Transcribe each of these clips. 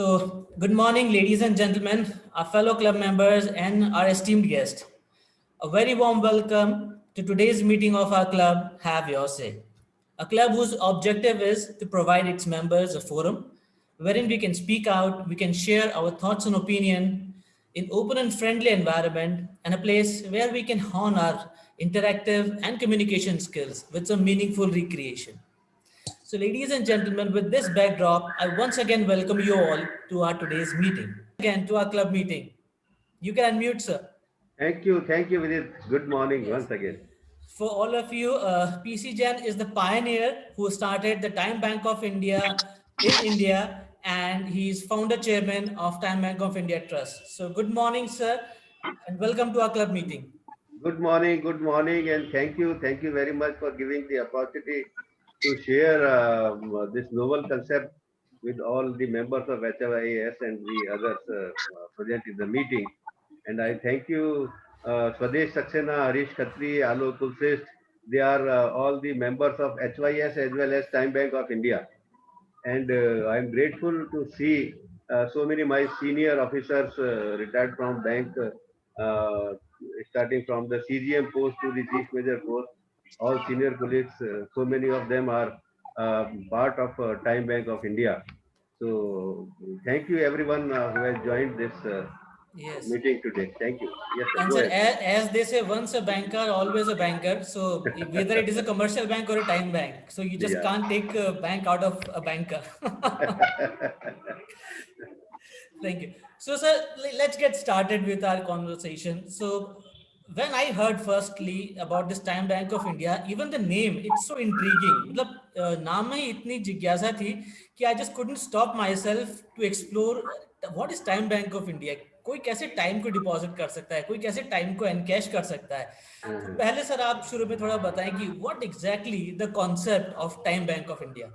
So, good morning, ladies and gentlemen, our fellow club members, and our esteemed guest. A very warm welcome to today's meeting of our club, Have Your Say. A club whose objective is to provide its members a forum wherein we can speak out, we can share our thoughts and opinion in open and friendly environment, and a place where we can hone our interactive and communication skills with some meaningful recreation. So, ladies and gentlemen, with this backdrop, I once again welcome you all to our today's meeting. Again, to our club meeting. You can unmute, sir. Thank you, Vidit. Good morning Yes. once again. For all of you, PC Jain is the pioneer who started the Time Bank of India in India, and he's founder chairman of Time Bank of India Trust. So, good morning, sir, and welcome to our club meeting. Good morning, and thank you very much for giving the opportunity to share this novel concept with all the members of HYAS and the others present in the meeting. And I thank you, Swadesh Saxena, Harish Khatri, Alok Kulshrestha. They are all the members of HYS as well as Time Bank of India. And I'm grateful to see so many my senior officers retired from bank, starting from the CGM post to the chief major post. All senior colleagues, so many of them are part of Time Bank of India. So thank you everyone who has joined this Yes. meeting today. Thank you. Yes, sir. And Go sir, ahead. as they say, once a banker, always a banker. So whether it is a commercial bank or a time bank, so you just Yeah. can't take a bank out of a banker. Thank you. So, sir, let's get started with our conversation. So, when I heard firstly about this Time Bank of India, even the name, it's so intriguing. मतलब नाम में ही इतनी जिज्ञासा थी कि I just couldn't stop myself to explore what is Time Bank of India. कोई कैसे time को डिपॉजिट कर सकता है, कोई कैसे टाइम को एनकैश कर सकता है. तो पहले सर आप शुरू में थोड़ा बताएं कि what exactly the concept of Time Bank of India.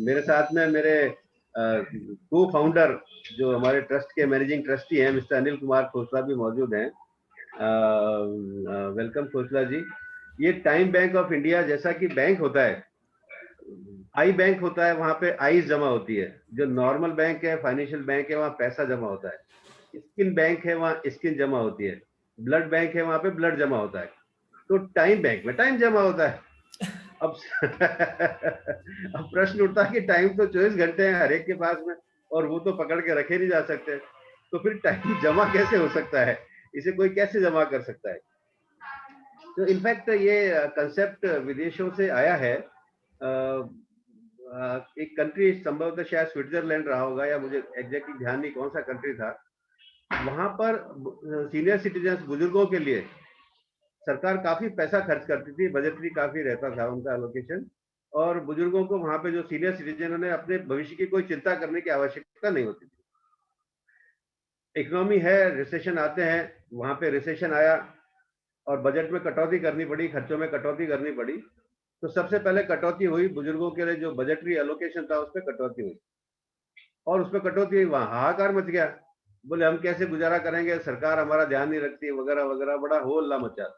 मेरे साथ में मेरे को फाउंडर जो हमारे ट्रस्ट के मैनेजिंग ट्रस्टी हैं मिस्टर अनिल कुमार खोसला भी मौजूद हैं. वेलकम खोसला जी. ये टाइम बैंक ऑफ इंडिया जैसा कि बैंक होता है, आई बैंक होता है, वहां पे आईज जमा होती है. जो नॉर्मल बैंक है, फाइनेंशियल बैंक है, वहां पैसा जमा होता है. स्किन बैंक है, वहां स्किन जमा होती है. ब्लड बैंक है, वहां पे ब्लड जमा होता है. तो टाइम बैंक में टाइम जमा होता है. अब अब प्रश्न उठता है कि टाइम तो 24 घंटे हैं हर एक के पास में, और वो तो पकड़ के रखे नहीं जा सकते. तो फिर टाइम जमा कैसे हो सकता है, इसे कोई कैसे जमा कर सकता है? तो इनफैक्ट ये कंसेप्ट विदेशों से आया है. एक कंट्री संभवतः शायद स्विट्जरलैंड रहा होगा, या मुझे एग्जैक्टली ध्यान नहीं कौन सा कंट्री था. वहां पर सीनियर सिटीजन बुजुर्गों के लिए सरकार काफी पैसा खर्च करती थी, बजटरी काफी रहता था उनका एलोकेशन, और बुजुर्गों को वहां पे जो सीनियर सिटीजन ने अपने भविष्य की कोई चिंता करने की आवश्यकता नहीं होती थी. इकोनॉमी है, रिसेशन आते हैं, वहां पे रिसेशन आया और बजट में कटौती करनी पड़ी, खर्चों में कटौती करनी पड़ी. तो सबसे पहले कटौती हुई बुजुर्गों के लिए, जो बजटरी एलोकेशन था उस पर कटौती हुई, और उस पर कटौती हुई, वहां हाहाकार मच गया. बोले हम कैसे गुजारा करेंगे, सरकार हमारा ध्यान नहीं रखती वगैरह वगैरह, बड़ा हो हल्ला मचा.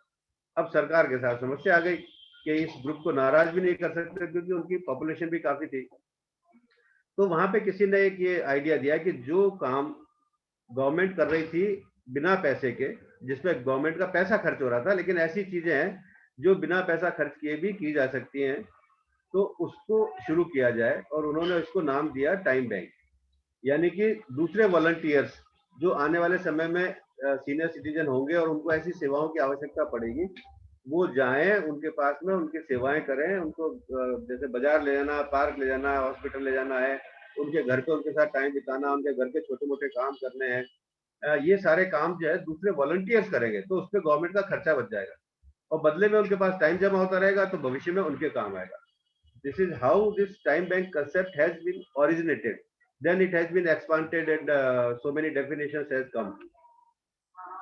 अब सरकार के साथ समस्या आ गई कि इस ग्रुप को नाराज भी नहीं कर सकते क्योंकि उनकी पॉपुलेशन भी काफी थी. तो वहां पे किसी ने एक ये आइडिया दिया कि जो काम गवर्नमेंट कर रही थी बिना पैसे के, जिसमें गवर्नमेंट का पैसा खर्च हो रहा था, लेकिन ऐसी चीजें हैं जो बिना पैसा खर्च किए भी की जा सकती हैं, तो उसको शुरू किया जाए. और उन्होंने इसको नाम दिया टाइम बैंक. यानी कि दूसरे वॉलंटियर्स जो आने वाले समय में सीनियर सिटीजन होंगे और उनको ऐसी सेवाओं की आवश्यकता पड़ेगी, वो जाएं उनके पास में, उनकी सेवाएं करें. उनको जैसे बाजार ले जाना, पार्क ले जाना, हॉस्पिटल ले जाना है, उनके घर पे उनके साथ टाइम बिताना, उनके घर के छोटे मोटे काम करने हैं, ये सारे काम जो है दूसरे वॉलंटियर्स करेंगे, तो उस पर गवर्नमेंट का खर्चा बच जाएगा और बदले में उनके पास टाइम जमा होता रहेगा, तो भविष्य में उनके काम आएगा. This is how this time bank concept has been originated. Then it has been expanded and so many definitions has come.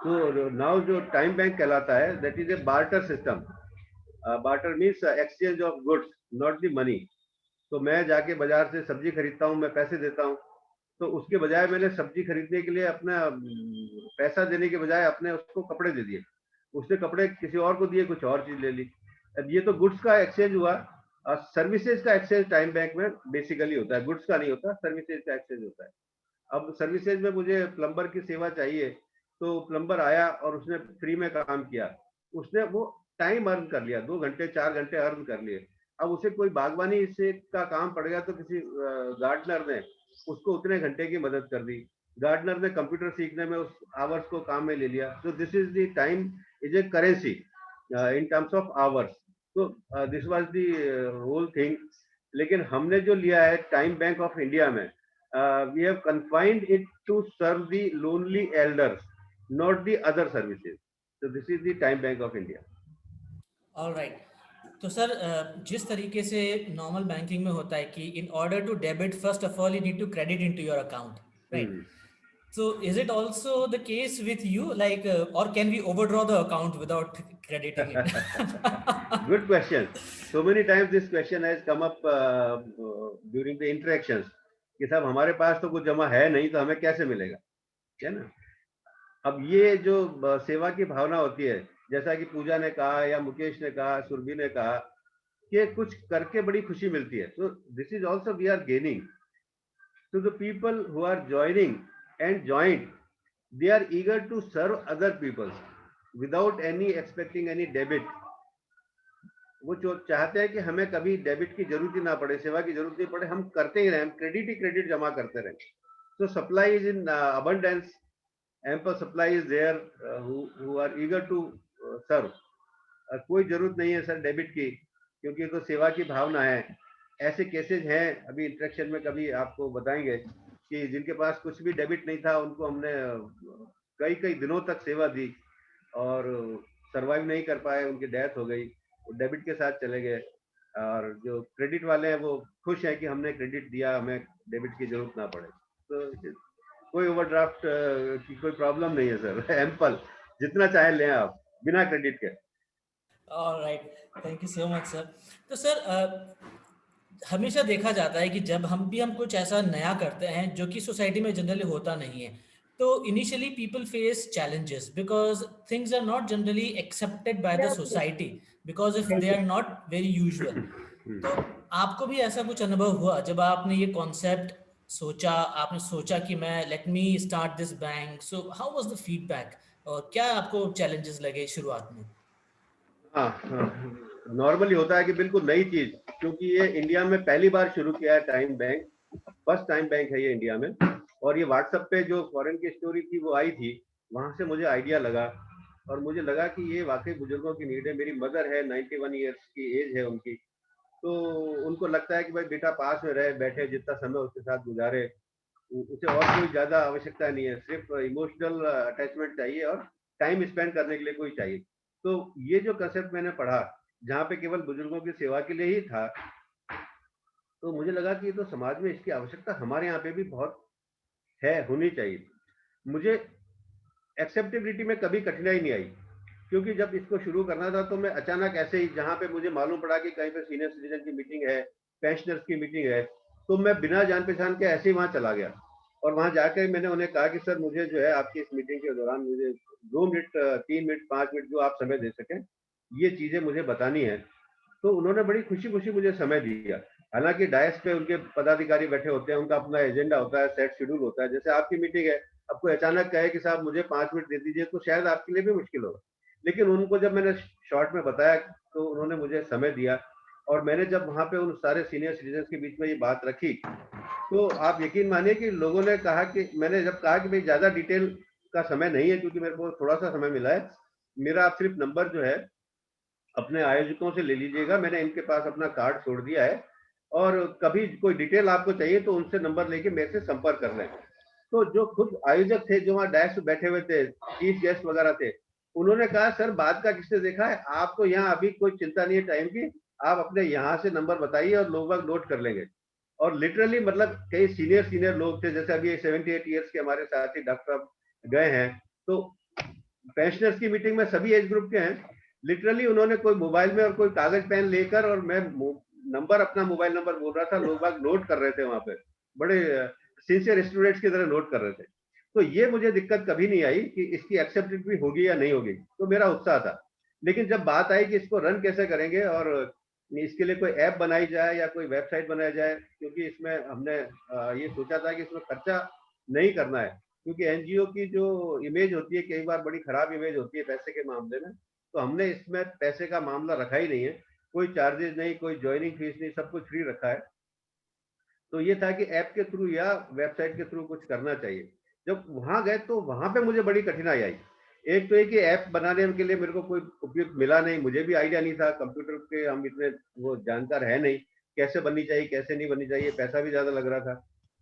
So now जो time bank कहलाता है, that is a barter system. Barter means exchange of goods, not the money. तो मैं जाके बाजार से सब्जी खरीदता हूँ, मैं पैसे देता हूँ, तो उसके बजाय मैंने सब्जी खरीदने के लिए अपना पैसा देने के बजाय अपने उसको कपड़े दे दिए, उसने कपड़े किसी और को दिए, कुछ और चीज ले ली. अब ये तो गुड्स का एक्सचेंज हुआ. सर्विसेज का एक्सचेंज टाइम बैंक में बेसिकली होता है, गुड्स का नहीं होता, सर्विसेज का एक्सचेंज होता है। अब सर्विसेज में मुझे प्लम्बर की सेवा चाहिए, तो प्लम्बर आया और उसने फ्री में काम किया, उसने वो टाइम अर्न कर लिया, 2 घंटे 4 घंटे अर्न कर लिए। अब उसे कोई बागवानी से का काम पड़ गया तो किसी गार्डनर ने उसको उतने घंटे की मदद कर दी, गार्डनर ने कंप्यूटर सीखने में उस आवर्स को काम में ले लिया। तो this is the time is a currency in terms of hours. तो this was the whole thing. लेकिन हमने जो लिया है टाइम बैंक ऑफ इंडिया में, we have confined it to serve the lonely elders, not the other services. So this is the Time Bank of India. All right. तो sir जिस तरीके से नॉर्मल बैंकिंग में होता है कि in order to debit first of all you need to credit into your account, right? So is it also the case with you, like, or can we overdraw the account without crediting it? Good question. So many times this question has come up during the interactions कि साहब हमारे पास तो कुछ जमा है नहीं तो हमें कैसे मिलेगा, है ना? अब ये जो सेवा की भावना होती है, जैसा कि पूजा ने कहा या मुकेश ने कहा, सुरभि ने कहा कि कुछ करके बड़ी खुशी मिलती है, तो this is also we are gaining to the people who are joining and joint, they are eager to serve other people without any expecting any debit. वो जो चाहते हैं कि हमें कभी डेबिट की जरूरत ही ना पड़े, सेवा की जरूरत नहीं पड़े, हम करते ही रहें, हम क्रेडिट ही क्रेडिट जमा करते रहें। So supply is in abundance, ample supply is there, who are eager to serve. कोई जरूरत नहीं है सर डेबिट की, क्योंकि तो सेवा की भावना है। ऐसे केसेस हैं अभी इंटरेक्शन में कभी आपको बताएंगे कि जिनके पास कुछ भी डेबिट नहीं था, उनको हमने कई कई दिनों तक सेवा दी और सरवाइव नहीं कर पाए, उनकी डेथ हो गई, डेबिट के साथ चले गए। और जो क्रेडिट वाले हैं वो खुश हैं कि हमने क्रेडिट दिया, हमें डेबिट की जरूरत ना पड़े। तो कोई ओवरड्राफ्ट की कोई प्रॉब्लम नहीं है सर, एम्पल जितना चाहे लें आप बिना क्रेडिट के। Alright, thank you so much sir. तो सर हमेशा देखा जाता है कि जब हम कुछ ऐसा नया करते हैं जो कि सोसाइटी में जनरली होता नहीं है, तो initially people face challenges because things are not generally accepted by the society because if they are not very usual. तो आपको भी ऐसा कुछ अनुभव हुआ जब आपने ये कॉन्सेप्ट सोचा, आपने सोचा कि मैं let me start this bank, so how was the feedback और क्या आपको चैलेंजेस लगे शुरुआत में? हाँ, नॉर्मली होता है कि बिल्कुल नई चीज, क्योंकि ये इंडिया में पहली बार शुरू किया है time bank, first time bank है ये इंडिया में। और ये व्हाट्सएप पे जो फॉरेन की स्टोरी थी वो आई थी, वहां से मुझे आइडिया लगा और मुझे लगा कि ये वाकई बुजुर्गों की नीड है। मेरी मदर है, 91 ईयर्स की एज है उनकी, तो उनको लगता है कि भाई बेटा पास में रहे, बैठे जितना समय उसके साथ गुजारे, उसे और कोई ज्यादा आवश्यकता नहीं है, सिर्फ इमोशनल अटैचमेंट चाहिए और टाइम स्पेंड करने के लिए कोई चाहिए। तो ये जो कंसेप्ट मैंने पढ़ा, जहाँ पे केवल बुजुर्गों की सेवा के लिए ही था, तो मुझे लगा कि तो समाज में इसकी आवश्यकता हमारे यहाँ पे भी बहुत है, होनी चाहिए। मुझे एक्सेप्टेबिलिटी में कभी कठिनाई नहीं आई, क्योंकि जब इसको शुरू करना था तो मैं अचानक ऐसे ही, जहाँ पे मुझे मालूम पड़ा कि कहीं पे सीनियर सिटीजन की मीटिंग है, पेंशनर्स की मीटिंग है, तो मैं बिना जान पहचान के ऐसे ही वहाँ चला गया। और वहाँ जाकर मैंने उन्हें कहा कि सर मुझे जो है आपकी इस मीटिंग के दौरान मुझे 2 मिनट, 3 मिनट, 5 मिनट जो आप समय दे सकें, ये चीजें मुझे बतानी है। तो उन्होंने बड़ी खुशी खुशी मुझे समय दिया। हालांकि डायस पे उनके पदाधिकारी बैठे होते हैं, उनका अपना एजेंडा होता है, सेट शेड्यूल होता है। जैसे आपकी मीटिंग है, अब कोई अचानक कहे कि साहब मुझे 5 मिनट दे दीजिए, तो शायद आपके लिए भी मुश्किल होगा। लेकिन उनको जब मैंने शॉर्ट में बताया तो उन्होंने मुझे समय दिया। और मैंने जब वहां पे उन सारे सीनियर सिटीजन के बीच में ये बात रखी, तो आप यकीन मानिए कि लोगों ने कहा कि, मैंने जब कहा कि भाई ज्यादा डिटेल का समय नहीं है क्योंकि मेरे को थोड़ा सा समय मिला है, मेरा आप सिर्फ नंबर जो है अपने आयोजकों से ले लीजिएगा, मैंने इनके पास अपना कार्ड छोड़ दिया है, और कभी कोई डिटेल आपको चाहिए तो उनसे नंबर लेके मेरे से संपर्क कर लें। तो जो खुद आयोजक थे, जो वहाँ डैश पे बैठे हुए थे, चीफ गेस्ट वगैरह थे, उन्होंने कहा सर बाद का किसने देखा है, आपको यहाँ अभी कोई चिंता नहीं है टाइम की, आप अपने यहाँ से नंबर बताइए और लोग बाग नोट कर लेंगे। और लिटरली मतलब कई सीनियर लोग थे, जैसे अभी 78 ईयर्स के हमारे साथी डॉक्टर साहब गए हैं, तो पेंशनर्स की मीटिंग में सभी एज ग्रुप के हैं। लिटरली उन्होंने कोई मोबाइल में और कोई कागज पेन लेकर, और मैं नंबर, अपना मोबाइल नंबर बोल रहा था, लोग बाग नोट कर रहे थे वहां पे, बड़े सिंसियर स्टूडेंट्स की तरह नोट कर रहे थे। तो ये मुझे दिक्कत कभी नहीं आई कि इसकी एक्सेप्टेबिलिटी होगी या नहीं होगी, तो मेरा उत्साह था। लेकिन जब बात आई कि इसको रन कैसे करेंगे और इसके लिए कोई ऐप बनाई जाए या कोई वेबसाइट बनाया जाए, क्योंकि इसमें हमने ये सोचा था कि इसमें खर्चा नहीं करना है, क्योंकि एनजीओ की जो इमेज होती है कई बार बड़ी खराब इमेज होती है पैसे के मामले में। तो हमने इसमें पैसे का मामला रखा ही नहीं है, कोई चार्जेस नहीं, कोई ज्वाइनिंग फीस नहीं, सब कुछ फ्री रखा है। तो ये था कि ऐप के थ्रू या वेबसाइट के थ्रू कुछ करना चाहिए। जब वहां गए तो वहां पे मुझे बड़ी कठिनाई आई। एक तो ये कि ऐप बनाने के लिए मेरे को कोई उपयुक्त मिला नहीं, मुझे भी आइडिया नहीं था, कंप्यूटर के हम इतने वो जानकार है नहीं, कैसे बननी चाहिए कैसे नहीं बननी चाहिए, पैसा भी ज्यादा लग रहा था।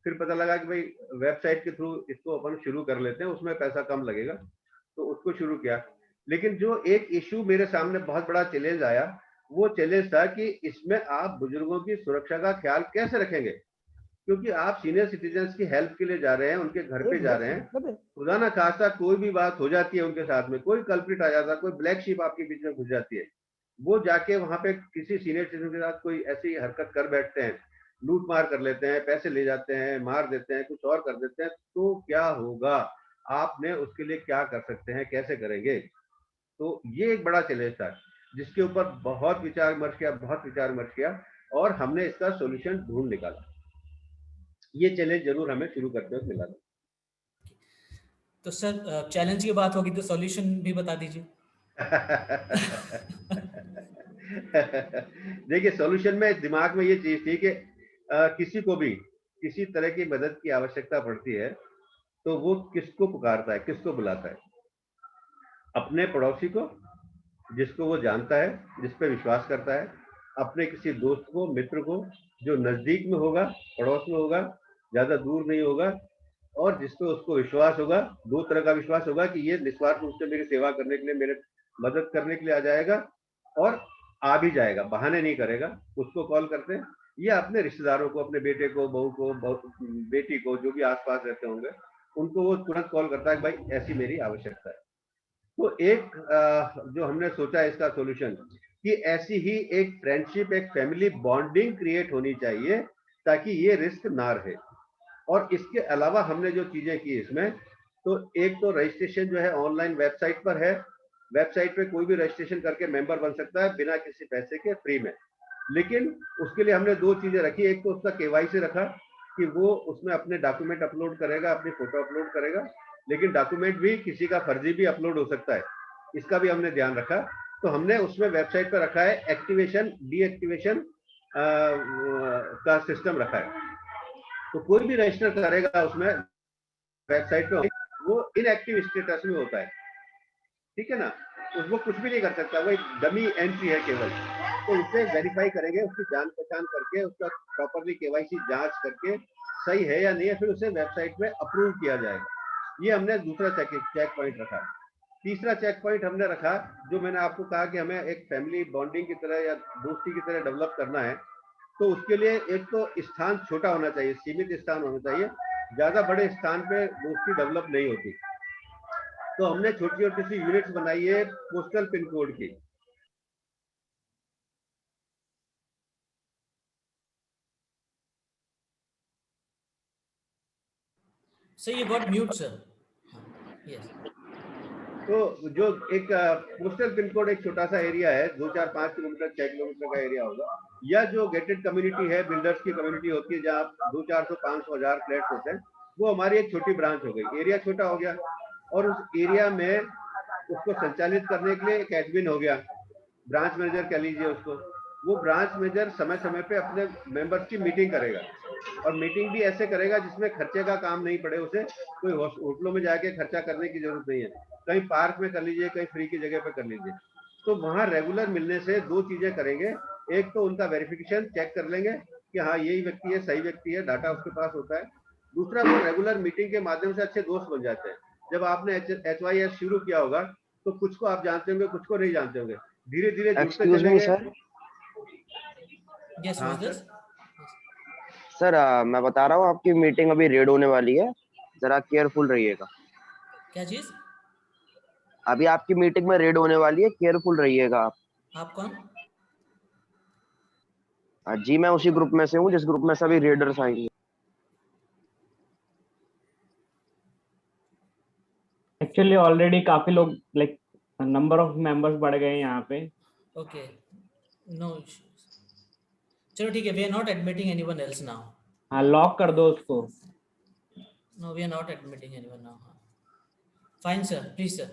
फिर पता लगा कि भाई वेबसाइट के थ्रू इसको अपन शुरू कर लेते हैं, उसमें पैसा कम लगेगा, तो उसको शुरू किया। लेकिन जो एक इशू मेरे सामने बहुत बड़ा चैलेंज आया, वो चैलेंज था कि इसमें आप बुजुर्गों की सुरक्षा का ख्याल कैसे रखेंगे, क्योंकि आप सीनियर सिटीजन्स की हेल्प के लिए जा रहे हैं, उनके घर पे जा रहे हैं, खुदा ना खास्ता कोई भी बात हो जाती है उनके साथ में, कोई कल्प्रिट आ जाता है, कोई ब्लैक शीप आपके बीच में घुस जाती है, वो जाके वहां पे किसी सीनियर सिटीजन के साथ कोई ऐसी हरकत कर बैठते हैं, लूट मार कर लेते हैं, पैसे ले जाते हैं, मार देते हैं, कुछ और कर देते हैं, तो क्या होगा, आपने उसके लिए क्या कर सकते हैं, कैसे करेंगे। तो ये एक बड़ा चैलेंज था जिसके ऊपर बहुत विचार विमर्श किया, बहुत विचार विमर्श किया, और हमने इसका सोल्यूशन ढूंढ निकाला। ये चैलेंज जरूर हमें शुरू करते वक्त मिला था। तो सर चैलेंज की बात होगी तो सॉल्यूशन भी बता दीजिए। देखिए, सॉल्यूशन में दिमाग में ये चीज थी कि किसी को भी किसी तरह की मदद की आवश्यकता पड़ती है तो वो किसको पुकारता है, किसको बुलाता है? अपने पड़ोसी को, जिसको वो जानता है, जिस पे विश्वास करता है, अपने किसी दोस्त को, मित्र को, जो नजदीक में होगा, पड़ोस में होगा, ज्यादा दूर नहीं होगा, और जिस पे उसको विश्वास होगा। दो तरह का विश्वास होगा कि ये निस्वार्थ रूप से मेरी सेवा करने के लिए, मेरे मदद करने के लिए आ जाएगा, और आ भी जाएगा, बहाने नहीं करेगा, उसको कॉल करते हैं। या अपने रिश्तेदारों को, अपने बेटे को, बहू को, बेटी को, जो भी आसपास रहते होंगे, उनको वो तुरंत कॉल करता है कि भाई ऐसी मेरी आवश्यकता है। तो एक जो हमने सोचा इसका सॉल्यूशन, कि ऐसी ही एक फ्रेंडशिप, एक फैमिली बॉन्डिंग क्रिएट होनी चाहिए ताकि ये रिस्क ना रहे। और इसके अलावा हमने जो चीजें की इसमें, तो एक तो रजिस्ट्रेशन जो है ऑनलाइन वेबसाइट पर है, वेबसाइट पे कोई भी रजिस्ट्रेशन करके मेंबर बन सकता है बिना किसी पैसे के, फ्री में। लेकिन उसके लिए हमने दो चीजें रखी, एक तो उसका केवाईसी रखा कि वो उसमें अपने डॉक्यूमेंट अपलोड करेगा, अपनी फोटो अपलोड करेगा, लेकिन डॉक्यूमेंट भी किसी का फर्जी भी अपलोड हो सकता है, इसका भी हमने ध्यान रखा। तो हमने उसमें वेबसाइट पर रखा है एक्टिवेशन डीएक्टिवेशन का सिस्टम रखा है। तो कोई भी रजिस्टर करेगा उसमें वेबसाइट पे, वो इनएक्टिव स्टेटस में होता है, ठीक है ना, वो कुछ भी नहीं कर सकता, वो एक डमी एंट्री है केवल। तो उसे वेरीफाई करेंगे, उसकी जान पहचान करके, उसका प्रॉपरली केवाईसी जांच करके सही है या नहीं है, फिर उसे वेबसाइट में अप्रूव किया जाएगा। ये हमने दूसरा चेक पॉइंट रखा। तीसरा चेक पॉइंट हमने रखा, जो मैंने आपको कहा कि हमें एक फैमिली बॉन्डिंग की तरह या दोस्ती की तरह डेवलप करना है, तो उसके लिए एक तो स्थान छोटा होना चाहिए, सीमित स्थान होना चाहिए, ज्यादा बड़े स्थान पे दोस्ती डेवलप नहीं होती। तो हमने छोटी छोटी सी यूनिट्स बनाई है पोस्टल पिन कोड की। Sir you got mute sir. Yes. तो जो एक पोस्टल पिन कोड, एक छोटा सा एरिया है, 2, 4, 5 किलोमीटर 6 किलोमीटर का एरिया होगा, या जो गेटेड कम्युनिटी है, बिल्डर्स की कम्युनिटी होती है, जहाँ 200, 400, 500, 1000 फ्लैट्स होते हैं, वो हमारी एक छोटी ब्रांच हो गई। एरिया छोटा हो गया, और उस एरिया में उसको संचालित करने के लिए एक एडमिन हो गया, ब्रांच मैनेजर कह लीजिए उसको। वो ब्रांच मैनेजर समय समय पे अपने मेंबर्स की मीटिंग करेगा, और मीटिंग भी ऐसे करेगा जिसमें खर्चे का काम नहीं पड़े उसे, कोई होटलों में जाके खर्चा करने की जरूरत नहीं है, कहीं पार्क में कर लीजिए, कहीं फ्री की जगह पे कर लीजिए। तो वहां रेगुलर मिलने से दो चीजें करेंगे, एक तो उनका वेरिफिकेशन चेक कर लेंगे कि हाँ यही व्यक्ति है, सही व्यक्ति है, डाटा उसके पास होता है। दूसरा, वो रेगुलर मीटिंग के माध्यम से अच्छे दोस्त बन जाते हैं। जब आपने HYS शुरू किया होगा तो कुछ को आप जानते होंगे, कुछ को नहीं जानते होंगे, धीरे धीरे जुड़ते एक्सक्यूज मी चलेंगे। सर। यस हाँ वाज दिस। सर मैं बता रहा हूँ आपकी मीटिंग अभी रेड होने वाली है, जरा केयरफुल रहिएगा। क्या चीज? अभी आपकी मीटिंग में रेड होने वाली है, केयरफुल रहिएगा आप। आप कौन? जी मैं उसी ग्रुप में से हूँ जिस ग्रुप में सभी रेडर्स आएंगे। एक्चुअली ऑलरेडी काफी लोग लाइक नंबर ऑफ मेंबर्स बढ़ गए हैं यहाँ पे। Okay, no issues. चलो ठीक है, we are not admitting anyone else now. हाँ लॉक कर दो उसको. No, we are not admitting anyone now. Fine, sir. Please, sir.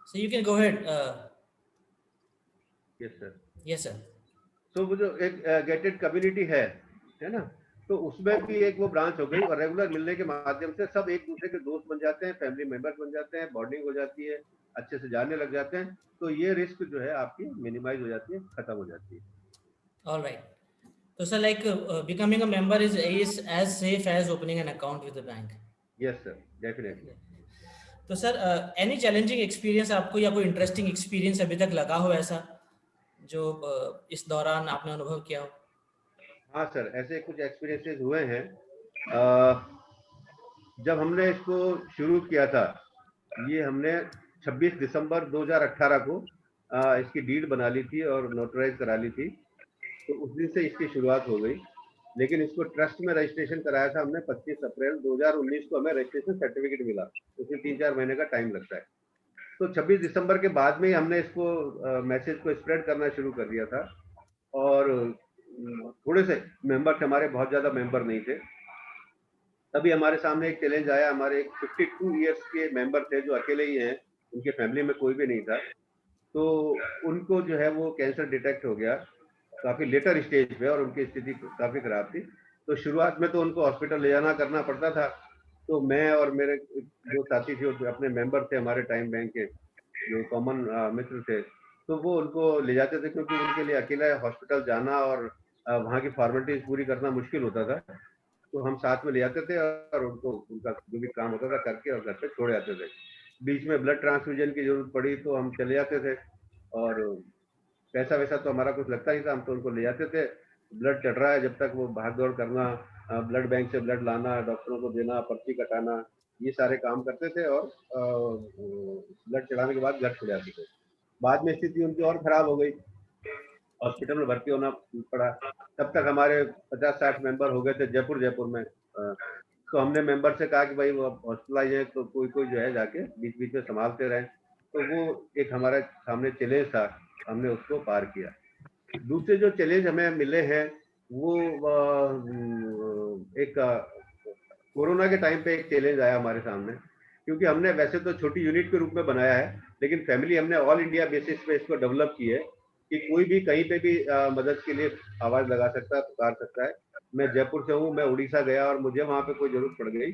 So you can go ahead. Yes sir. Yes, sir. तो वो जो एक गेटेड कम्युनिटी है ना, तो उसमें भी एक वो ब्रांच हो गई और रेगुलर मिलने के माध्यम से सब एक दूसरे के दोस्त बन जाते हैं, फैमिली मेंबर्स बन जाते हैं, बॉन्डिंग हो जाती है, अच्छे से जानने लग जाते हैं. तो ये रिस्क जो है आपकी मिनिमाइज हो जाती है, खत्म हो जाती है. All right. So, sir, like becoming a member is as safe as opening an account with the bank. Yes sir, definitely. तो सर एनी चैलेंजिंग एक्सपीरियंस आपको या कोई इंटरेस्टिंग एक्सपीरियंस अभी तक लगा हो ऐसा जो इस दौरान आपने अनुभव किया हो? हाँ सर, ऐसे कुछ एक्सपीरियंसेस हुए हैं. जब हमने इसको शुरू किया था, ये हमने 26 दिसंबर 2018 को इसकी डीड बना ली थी और नोटराइज करा ली थी. तो उस दिन से इसकी शुरुआत हो गई. लेकिन इसको ट्रस्ट में रजिस्ट्रेशन कराया था हमने 25 अप्रैल 2019 को. हमें रजिस्ट्रेशन सर्टिफिकेट मिला, उसमें 3-4 महीने का टाइम लगता है. तो 26 दिसंबर के बाद में ही हमने इसको मैसेज को स्प्रेड करना शुरू कर दिया था. और थोड़े से मेंबर्स, हमारे बहुत ज़्यादा मेंबर नहीं थे. तभी हमारे सामने एक चैलेंज आया. हमारे एक 52 ईयर्स के मेंबर थे जो अकेले ही हैं, उनके फैमिली में कोई भी नहीं था. तो उनको जो है वो कैंसर डिटेक्ट हो गया काफ़ी लेटर स्टेज पे और उनकी स्थिति काफ़ी ख़राब थी. तो शुरुआत में तो उनको हॉस्पिटल ले जाना करना पड़ता था. तो मैं और मेरे जो साथी थे, अपने मेंबर थे हमारे टाइम बैंक के, जो कॉमन मित्र थे, तो वो उनको ले जाते थे, क्योंकि उनके लिए अकेला हॉस्पिटल जाना और वहाँ की फॉर्मेलिटीज पूरी करना मुश्किल होता था. तो हम साथ में ले जाते थे और उनको उनका जो भी काम होता था करके और घर पे छोड़ जाते थे. बीच में ब्लड ट्रांसफ्यूजन की जरूरत पड़ी तो हम चले जाते थे. और पैसा वैसा तो हमारा कुछ लगता नहीं था, हम तो उनको ले जाते थे. ब्लड चढ़ रहा है जब तक वो भाग दौड़ करना, ब्लड बैंक से ब्लड लाना, डॉक्टरों को देना, पर्ची कटाना, ये सारे काम करते थे. और ब्लड चढ़ाने के बाद घर छोड़ जाते थे. बाद में स्थिति उनकी और खराब हो गई, हॉस्पिटल में भर्ती होना पड़ा. तब तक हमारे 50-60 मेंबर हो गए थे जयपुर में. तो हमने मेंबर से कहा कि भाई वो हॉस्पिटलाइज है तो कोई जो है जाके बीच बीच में संभालते रहें. तो वो एक हमारे सामने चैलेंज था, हमने उसको पार किया. दूसरे जो चैलेंज हमें मिले हैं वो एक कोरोना के टाइम पे एक चैलेंज आया हमारे सामने, क्योंकि हमने वैसे तो छोटी यूनिट के रूप में बनाया है, लेकिन फैमिली हमने ऑल इंडिया बेसिस पे इसको डेवलप की है कि कोई भी कहीं पे भी मदद के लिए आवाज लगा सकता है, पुकार सकता है. मैं जयपुर से हूँ, मैं उड़ीसा गया और मुझे वहां पे कोई जरूरत पड़ गई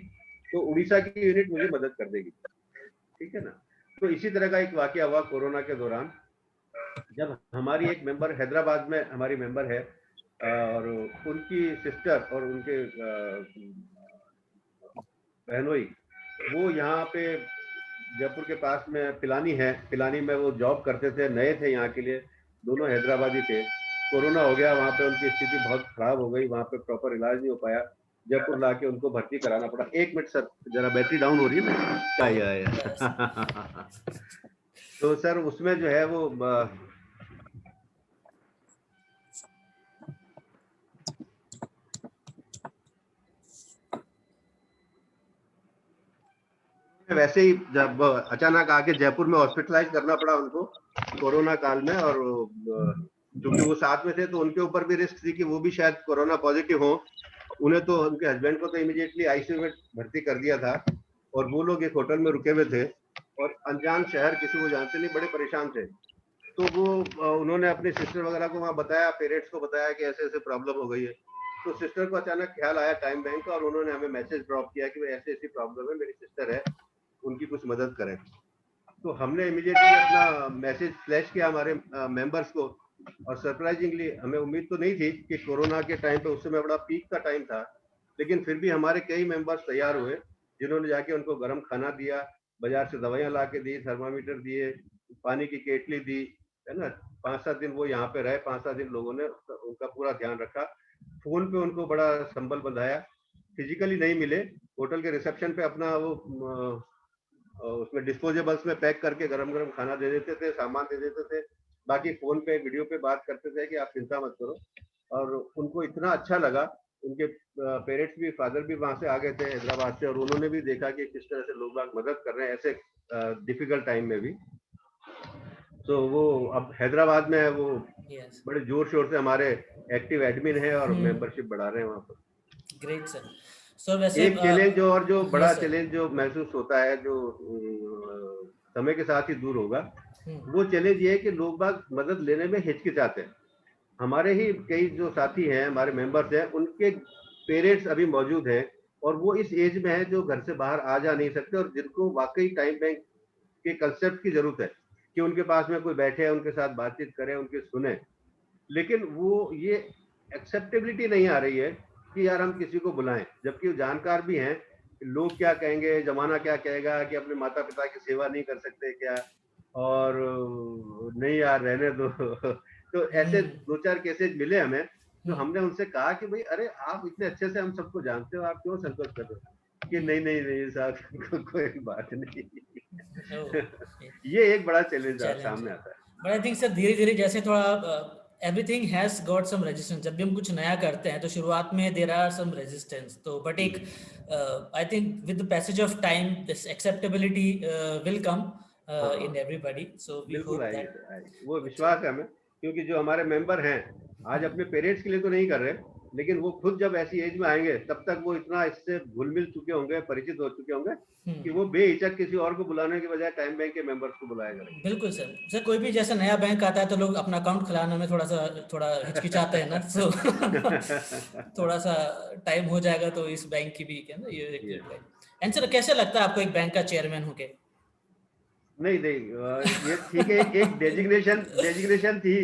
तो उड़ीसा की यूनिट मुझे मदद कर देगी. ठीक है ना. तो इसी तरह का एक वाकया हुआ कोरोना के दौरान, जब हमारी एक मेंबर हैदराबाद में हमारी मेंबर है और उनकी सिस्टर और उनके बहनोई, वो यहाँ पे जयपुर के पास में पिलानी में वो जॉब करते थे, नए थे यहाँ के लिए, दोनों हैदराबादी थे. कोरोना हो गया वहाँ पे, उनकी स्थिति बहुत खराब हो गई, वहाँ पे प्रॉपर इलाज नहीं हो पाया. जयपुर लाके उनको भर्ती कराना पड़ा. 1 मिनट सर, जरा बैटरी डाउन हो रही है. या. तो सर उसमें जो है वो वैसे ही जब अचानक आके जयपुर में हॉस्पिटलाइज करना पड़ा उनको कोरोना काल में. और क्योंकि वो साथ में थे तो उनके ऊपर भी रिस्क थी कि वो भी शायद कोरोना पॉजिटिव हो. उन्हें तो, उनके हस्बैंड को तो इमीडिएटली आईसीयू में भर्ती कर दिया था और वो लोग एक होटल में रुके हुए थे और अनजान शहर, किसी को जानते नहीं, बड़े परेशान थे. तो वो उन्होंने अपने सिस्टर वगैरह को वहाँ बताया, पेरेंट्स को बताया कि ऐसे ऐसे प्रॉब्लम हो गई है. तो सिस्टर को अचानक ख्याल आया टाइम बैंक का और उन्होंने हमें मैसेज ड्रॉप किया कि भाई ऐसी ऐसी प्रॉब्लम है, मेरी सिस्टर है, उनकी कुछ मदद करें. तो हमने इमीडिएटली अपना मैसेज फ्लैश किया हमारे मेंबर्स को. और सरप्राइजिंगली, हमें उम्मीद तो नहीं थी कि कोरोना के टाइम पे, उस समय बड़ा पीक का टाइम था, लेकिन फिर भी हमारे कई मेंबर्स तैयार हुए जिन्होंने जाके उनको गर्म खाना दिया, बाजार से दवाइयाँ ला के दी, थर्मामीटर दिए, पानी की केटली दी, है ना. 5-7 दिन वो यहाँ पे रहे. 5-7 दिन लोगों ने उनका पूरा ध्यान रखा. फोन पे उनको बड़ा संबल बंधाया. फिजिकली नहीं मिले, होटल के रिसेप्शन पे अपना वो उसमें डिस्पोजेबल्स में पैक करके गरम गरम खाना दे देते थे, सामान दे देते थे. बाकी फोन पे वीडियो पे बात करते थे कि आप चिंता मत करो. और उनको इतना अच्छा लगा. उनके पेरेंट्स भी, फादर भी वहां से आ गए थे हैदराबाद से, और उन्होंने भी देखा कि किस तरह से लोग बाग मदद कर रहे हैं ऐसे डिफिकल्ट टाइम में भी. तो वो अब हैदराबाद में है, वो Yes. बड़े जोर शोर से हमारे एक्टिव एडमिन है और हम्म। मेंबरशिप बढ़ा रहे हैं वहाँ पर। Great sir. सर वैसे एक चैलेंज और जो बड़ा yes, sir. चैलेंज जो महसूस होता है, जो समय के साथ ही दूर होगा, हम्म, वो चैलेंज ये है कि लोग बाग मदद लेने में हिचकिचाते हैं। हमारे ही कई जो साथी हैं, हमारे मेंबर्स हैं, उनके पेरेंट्स अभी मौजूद हैं और वो इस एज में है जो घर से बाहर आ जा नहीं सकते और जिनको वाकई टाइम बैंक के कंसेप्ट की जरूरत है कि उनके पास में कोई बैठे, उनके साथ बातचीत करे, उनके सुने। लेकिन वो ये एक्सेप्टेबिलिटी नहीं आ रही है कि यार हम किसी को बुलाएं, जबकि वो जानकार भी हैं लोग क्या कहेंगे, जमाना क्या कहेगा, कि अपने माता पिता की सेवा नहीं कर सकते क्या, और नहीं यार रहने दो। तो ऐसे दो चार केसेस मिले हमें, तो हमने उनसे कहा कि भाई अरे आप इतने अच्छे से हम सबको जानते हो, आप क्यों संकोच कर रहे हो? कि नहीं नहीं नहीं साहब कोई बात नहीं। ये एक बड़ा चैलेंज सामने आता है। बट आई थिंक सर धीरे धीरे जैसे थोड़ा everything has got some resistance. जब भी हम कुछ नया करते हैं तो शुरुआत में देयर आर सम रेजिस्टेंस, तो बट एक I think with the passage of time this acceptability will come in everybody, so we बिल्कुल होप आएगी दैट। आएगी, वो विश्वास है हमें, क्योंकि जो हमारे मेंबर हैं आज अपने पेरेंट्स के लिए तो नहीं कर रहे, लेकिन वो खुद जब ऐसी एज में आएंगे तब तक वो इतना इससे घुल मिल चुके होंगे, परिचित हो चुके होंगे कि वो बेहिचक किसी और को बुलाने के बजाय टाइम बैंक के मेंबर्स को बुलाया करेंगे। बिल्कुल सर। सर कोई भी जैसा नया बैंक आता है तो लोग अपना अकाउंट खुलाने में थोड़ा हिचकिचाते हैं ना, सो थोड़ा सा टाइम हो जाएगा तो इस बैंक की भी क्या ना ये एक आंसर। कैसे लगता है आपको एक बैंक का चेयरमैन होके? नहीं नहीं, ये ठीक है, एक डेजिग्नेशन थी,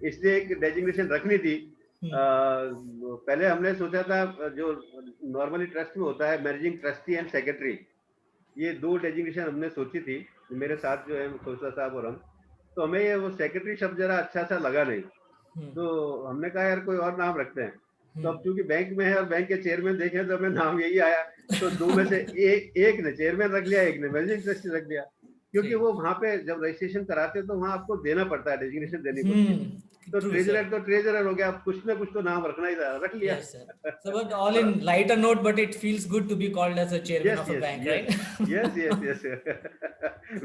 इसलिए एक डेजिग्नेशन रखनी थी। पहले हमने सोचा था जो नॉर्मली ट्रस्ट में होता है मैनेजिंग ट्रस्टी एंड सेक्रेटरी, ये दो डेजिग्नेशन हमने सोची थी मेरे साथ जो है खोसला साहब और हम, तो हमें ये वो सेक्रेटरी शब्द जरा अच्छा सा लगा नहीं, तो हमने कहा यार कोई और नाम रखते हैं। तो अब चूंकि बैंक में है और बैंक के चेयरमैन देखे तो हमें नाम यही आया, तो दो में से एक ने चेयरमैन रख लिया, एक ने मैनेजिंग ट्रस्टी रख लिया, क्योंकि वो वहां पे जब रजिस्ट्रेशन कराते हैं तो वहां आपको देना पड़ता है, डेजिग्नेशन देनी पड़ती है। तो ट्रेजरर हो गया, कुछ ना कुछ तो नाम रखना ही था, रख लिया। Yes, sir. So, but all in lighter note, but it feels good to be called as a chairman of a bank, right? Yes.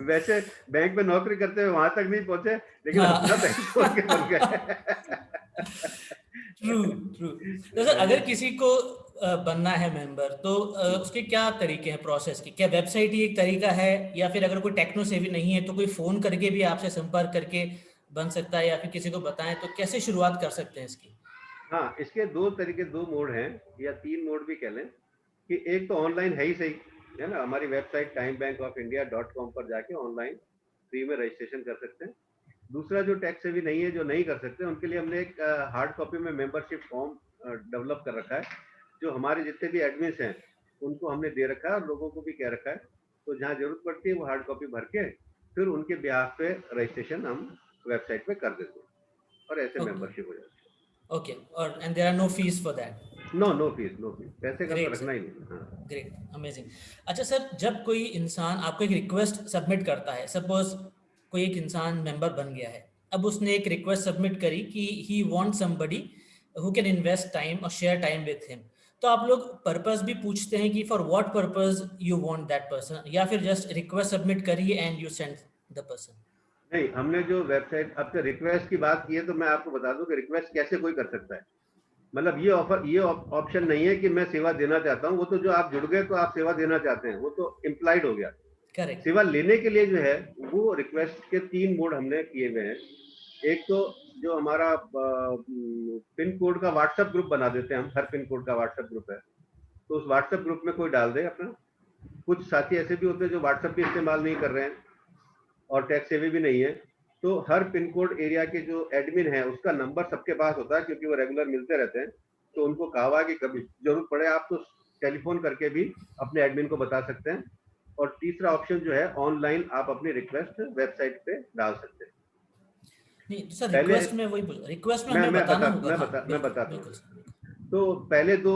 वैसे बैंक में नौकरी करते हुए वहां तक नहीं पहुंचे, लेकिन अपना बैंक छोड़ के बन गए। True true. तो सर अगर किसी को बनना है मेंबर, तो उसके क्या तरीके हैं प्रोसेस की? क्या वेबसाइट ही एक तरीका है, या फिर अगर कोई टेक्नो सेवी नहीं है तो कोई फोन करके भी आपसे संपर्क करके बन सकता है, या फिर किसी को बताएं तो कैसे शुरुआत कर सकते हैं इसकी? हाँ, इसके दो तरीके, दो मोड हैं या तीन मोड भी कह लें, कि एक तो ऑनलाइन है ही सही है ना, हमारी वेबसाइट timebankofindia.com पर जाके ऑनलाइन फ्री में रजिस्ट्रेशन कर सकते हैं। दूसरा जो टैक्स सेवी नहीं है, जो नहीं कर सकते, उनके लिए हमने एक हार्ड कॉपी में मेंबरशिप फॉर्म डेवलप कर रखा है, जो हमारे जितने भी एडमिन्स हैं उनको हमने दे रखा है और लोगों को भी कह रखा है, तो जहाँ जरूरत पड़ती है वो हार्ड कॉपी भर के फिर उनके बिहाफ पे रजिस्ट्रेशन हम वेबसाइट पे कर देते हैं और ऐसे मेंबरशिप हो जाती है। ओके, और and there are no fees for that? No fees, पैसे का तो रखना ही नहीं। Great, amazing. अच्छा सर, जब कोई इंसान आपको एक रिक्वेस्ट सबमिट करता है, सपोज कोई एक इंसान मेंबर बन गया है, अब उसने एक रिक्वेस्ट सबमिट करी कि he want somebody who can invest time और शेयर टाइम विद हिम, तो आप लोग पर्पस भी पूछते हैं कि for what purpose you want that person, या फिर जस्ट रिक्वेस्ट सबमिट करिए and you send the person? नहीं, हमने जो वेबसाइट, अब तो रिक्वेस्ट की बात की है तो मैं आपको बता दूं कि रिक्वेस्ट कैसे कोई कर सकता है। मतलब ये ऑप्शन नहीं है कि मैं सेवा देना चाहता हूँ, वो तो जो आप जुड़ गए तो आप सेवा देना चाहते हैं, वो तो इम्प्लाइड हो गया। करेक्ट। सेवा लेने के लिए जो है वो रिक्वेस्ट के तीन मोड हमने किए हुए हैं। एक तो जो हमारा पिन कोड का व्हाट्सएप ग्रुप बना देते हैं हम, हर पिन कोड का व्हाट्सएप ग्रुप है, तो उस व्हाट्सएप ग्रुप में कोई डाल दे अपना। कुछ साथी ऐसे भी होते हैं जो व्हाट्सएप भी इस्तेमाल नहीं कर रहे हैं और टैक्स सेवी भी नहीं है, तो हर पिन कोड एरिया के जो एडमिन है उसका नंबर सबके पास होता है, क्योंकि वो रेगुलर मिलते रहते हैं, तो उनको कहा कि कभी जरूरत पड़े आप तो टेलीफोन करके भी अपने एडमिन को बता सकते हैं। और तीसरा ऑप्शन जो है, ऑनलाइन आप अपनी रिक्वेस्ट वेबसाइट पे डाल सकते हैं। नहीं सर, रिक्वेस्ट में वही रिक्वेस्ट में हमें बताना होगा। मैं बताता हूँ। तो पहले दो